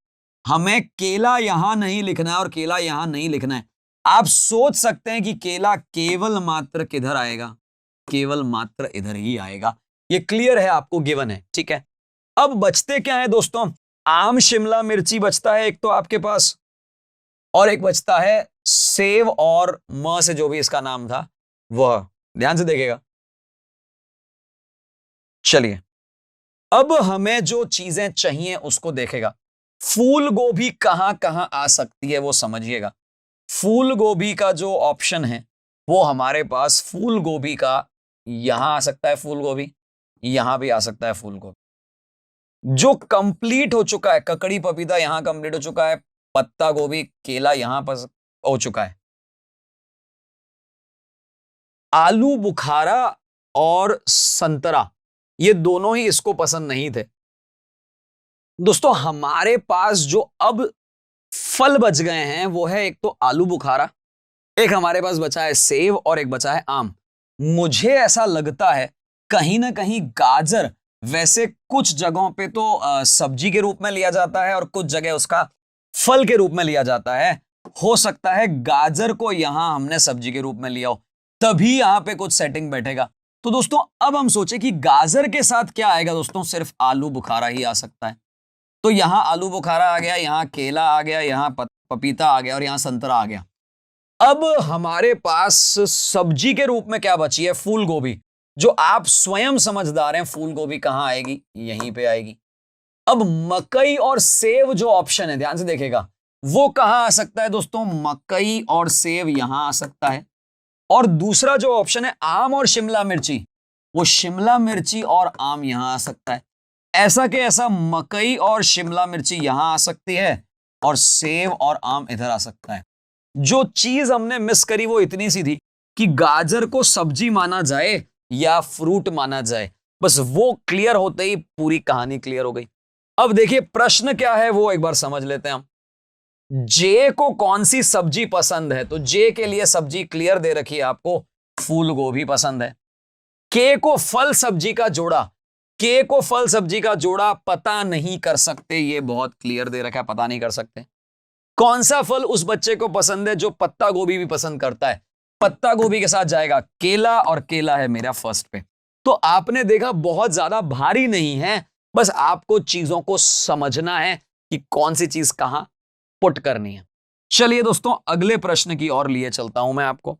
हमें केला यहां नहीं लिखना है और केला यहां नहीं लिखना है। आप सोच सकते हैं कि केला केवल मात्र किधर आएगा, केवल मात्र इधर ही आएगा। ये क्लियर है, आपको गिवन है, ठीक है। अब बचते क्या है दोस्तों? आम शिमला मिर्ची बचता है एक तो आपके पास, और एक बचता है सेव और म से जो भी इसका नाम था वह। ध्यान से देखेगा। चलिए अब हमें जो चीजें चाहिए उसको देखेगा। फूल गोभी कहां कहां आ सकती है वो समझिएगा। फूल गोभी का जो ऑप्शन है वो हमारे पास फूल गोभी का यहां आ सकता है, फूल गोभी यहां भी आ सकता है, फूल गोभी जो कंप्लीट हो चुका है। ककड़ी पपीता यहां कंप्लीट हो चुका है, पत्ता गोभी केला यहां पर हो चुका है। आलू बुखारा और संतरा ये दोनों ही इसको पसंद नहीं थे। दोस्तों हमारे पास जो अब फल बच गए हैं वो है एक तो आलू बुखारा, एक हमारे पास बचा है सेव और एक बचा है आम। मुझे ऐसा लगता है कहीं ना कहीं गाजर, वैसे कुछ जगहों पे तो सब्जी के रूप में लिया जाता है और कुछ जगह उसका फल के रूप में लिया जाता है। हो सकता है गाजर को यहां हमने सब्जी के रूप में लिया हो, तभी यहां पे कुछ सेटिंग बैठेगा। तो दोस्तों अब हम सोचे कि गाजर के साथ क्या आएगा। दोस्तों सिर्फ आलू बुखारा ही आ सकता है, तो यहां आलू बुखारा आ गया, यहां केला आ गया, यहां पपीता आ गया और यहां संतरा आ गया। अब हमारे पास सब्जी के रूप में क्या बची है? फूल गोभी, जो आप स्वयं समझदार हैं, फूल गोभी कहां आएगी? यहीं पे आएगी। अब मकई और सेव जो ऑप्शन है, ध्यान से देखेगा, वो कहां आ सकता है दोस्तों? मकई और सेव यहां आ सकता है। और दूसरा जो ऑप्शन है आम और शिमला मिर्ची, वो शिमला मिर्ची और आम यहां आ सकता है। ऐसा कि ऐसा मकई और शिमला मिर्ची यहां आ सकती है और सेव और आम इधर आ सकता है। जो चीज हमने मिस करी वो इतनी सी थी कि गाजर को सब्जी माना जाए या फ्रूट माना जाए, बस वो क्लियर होते ही पूरी कहानी क्लियर हो गई। अब देखिए प्रश्न क्या है वो एक बार समझ लेते हैं हम। जे को कौन सी सब्जी पसंद है? तो जे के लिए सब्जी क्लियर दे रखी है आपको, फूल गोभी पसंद है। के को फल सब्जी का जोड़ा, के को फल सब्जी का जोड़ा पता नहीं कर सकते, ये बहुत क्लियर दे रखा है, पता नहीं कर सकते। कौन सा फल उस बच्चे को पसंद है जो पत्ता गोभी भी पसंद करता है? पत्ता गोभी के साथ जाएगा केला, और केला है मेरा फर्स्ट पे। तो आपने देखा बहुत ज्यादा भारी नहीं है, बस आपको चीजों को समझना है कि कौन सी चीज कहां पुट करनी है। चलिए दोस्तों अगले प्रश्न की ओर लिए चलता हूं मैं आपको।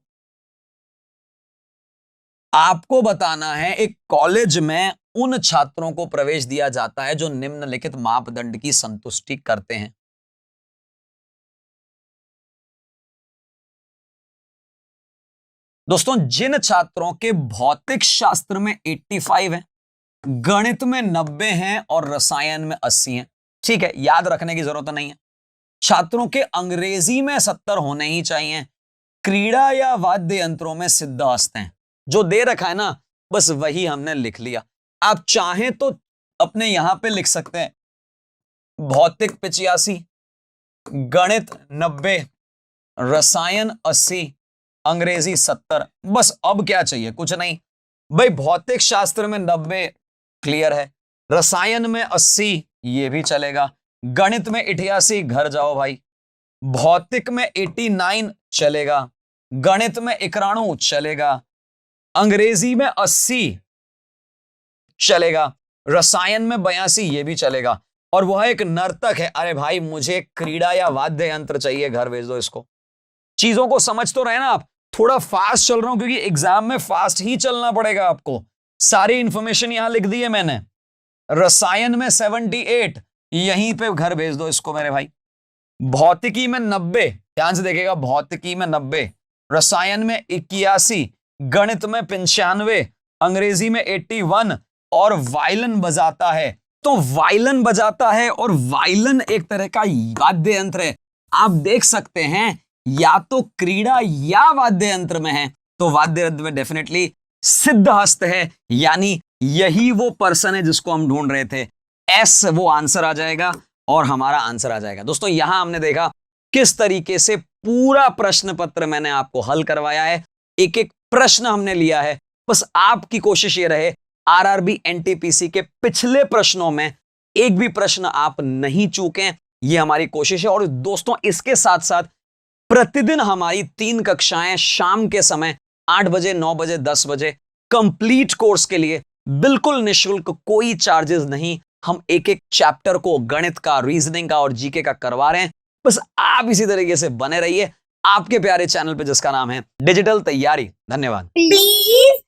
आपको बताना है एक कॉलेज में उन छात्रों को प्रवेश दिया जाता है जो निम्नलिखित मापदंड की संतुष्टि करते हैं। दोस्तों जिन छात्रों के भौतिक शास्त्र में 85 है, गणित में 90 हैं और रसायन में 80 हैं, ठीक है, याद रखने की जरूरत नहीं है। छात्रों के अंग्रेजी में 70 होने ही चाहिए, क्रीड़ा या वाद्य यंत्रों में सिद्धहस्त हैं। जो दे रखा है ना, बस वही हमने लिख लिया। आप चाहें तो अपने यहां पे लिख सकते हैं भौतिक 85, गणित 90, रसायन 80, अंग्रेजी 70। बस अब क्या चाहिए, कुछ नहीं भाई। भौतिक शास्त्र में 90 क्लियर है, रसायन में 80 ये भी चलेगा, गणित में 88 घर जाओ भाई, भौतिक में 89 चलेगा, गणित में 91 चलेगा, अंग्रेजी में 80 चलेगा, रसायन में 82 ये भी चलेगा। और वह एक नर्तक है, अरे भाई मुझे क्रीड़ा या वाद्य यंत्र चाहिए, घर भेज दो इसको। चीजों को समझ तो रहे ना आप, थोड़ा फास्ट चल रहा हूं क्योंकि एग्जाम में फास्ट ही चलना पड़ेगा आपको। सारी इंफॉर्मेशन यहां लिख दी है मैंने। रसायन में 78 यहीं पे घर भेज दो इसको मेरे भाई। भौतिकी में 90, ध्यान से देखिएगा, भौतिकी में 90, रसायन में 81, गणित में 95, अंग्रेजी में 81, और वायलिन बजाता है। तो वायलिन बजाता है, और वायलिन एक तरह का वाद्य यंत्र है। आप देख सकते हैं या तो क्रीड़ा या वाद्य यंत्र में है, तो वाद्य यंत्र में डेफिनेटली सिद्धहस्त है, यानी यही वो पर्सन है जिसको हम ढूंढ रहे थे। एस वो आंसर आ जाएगा और हमारा आंसर आ जाएगा। दोस्तों यहां हमने देखा किस तरीके से पूरा प्रश्न पत्र मैंने आपको हल करवाया है, एक एक प्रश्न हमने लिया है। बस आपकी कोशिश ये रहे आरआरबी एनटीपीसी के पिछले प्रश्नों में एक भी प्रश्न आप नहीं चूकें, ये हमारी कोशिश है। और दोस्तों इसके साथ साथ प्रतिदिन हमारी 3 कक्षाएं शाम के समय 8 बजे, 9 बजे, 10 बजे कंप्लीट कोर्स के लिए बिल्कुल निःशुल्क, कोई चार्जेस नहीं। हम एक एक चैप्टर को गणित का, रीजनिंग का और जीके का करवा रहे हैं। बस आप इसी तरीके से बने रहिए आपके प्यारे चैनल पे जिसका नाम है डिजिटल तैयारी। धन्यवाद। प्लीज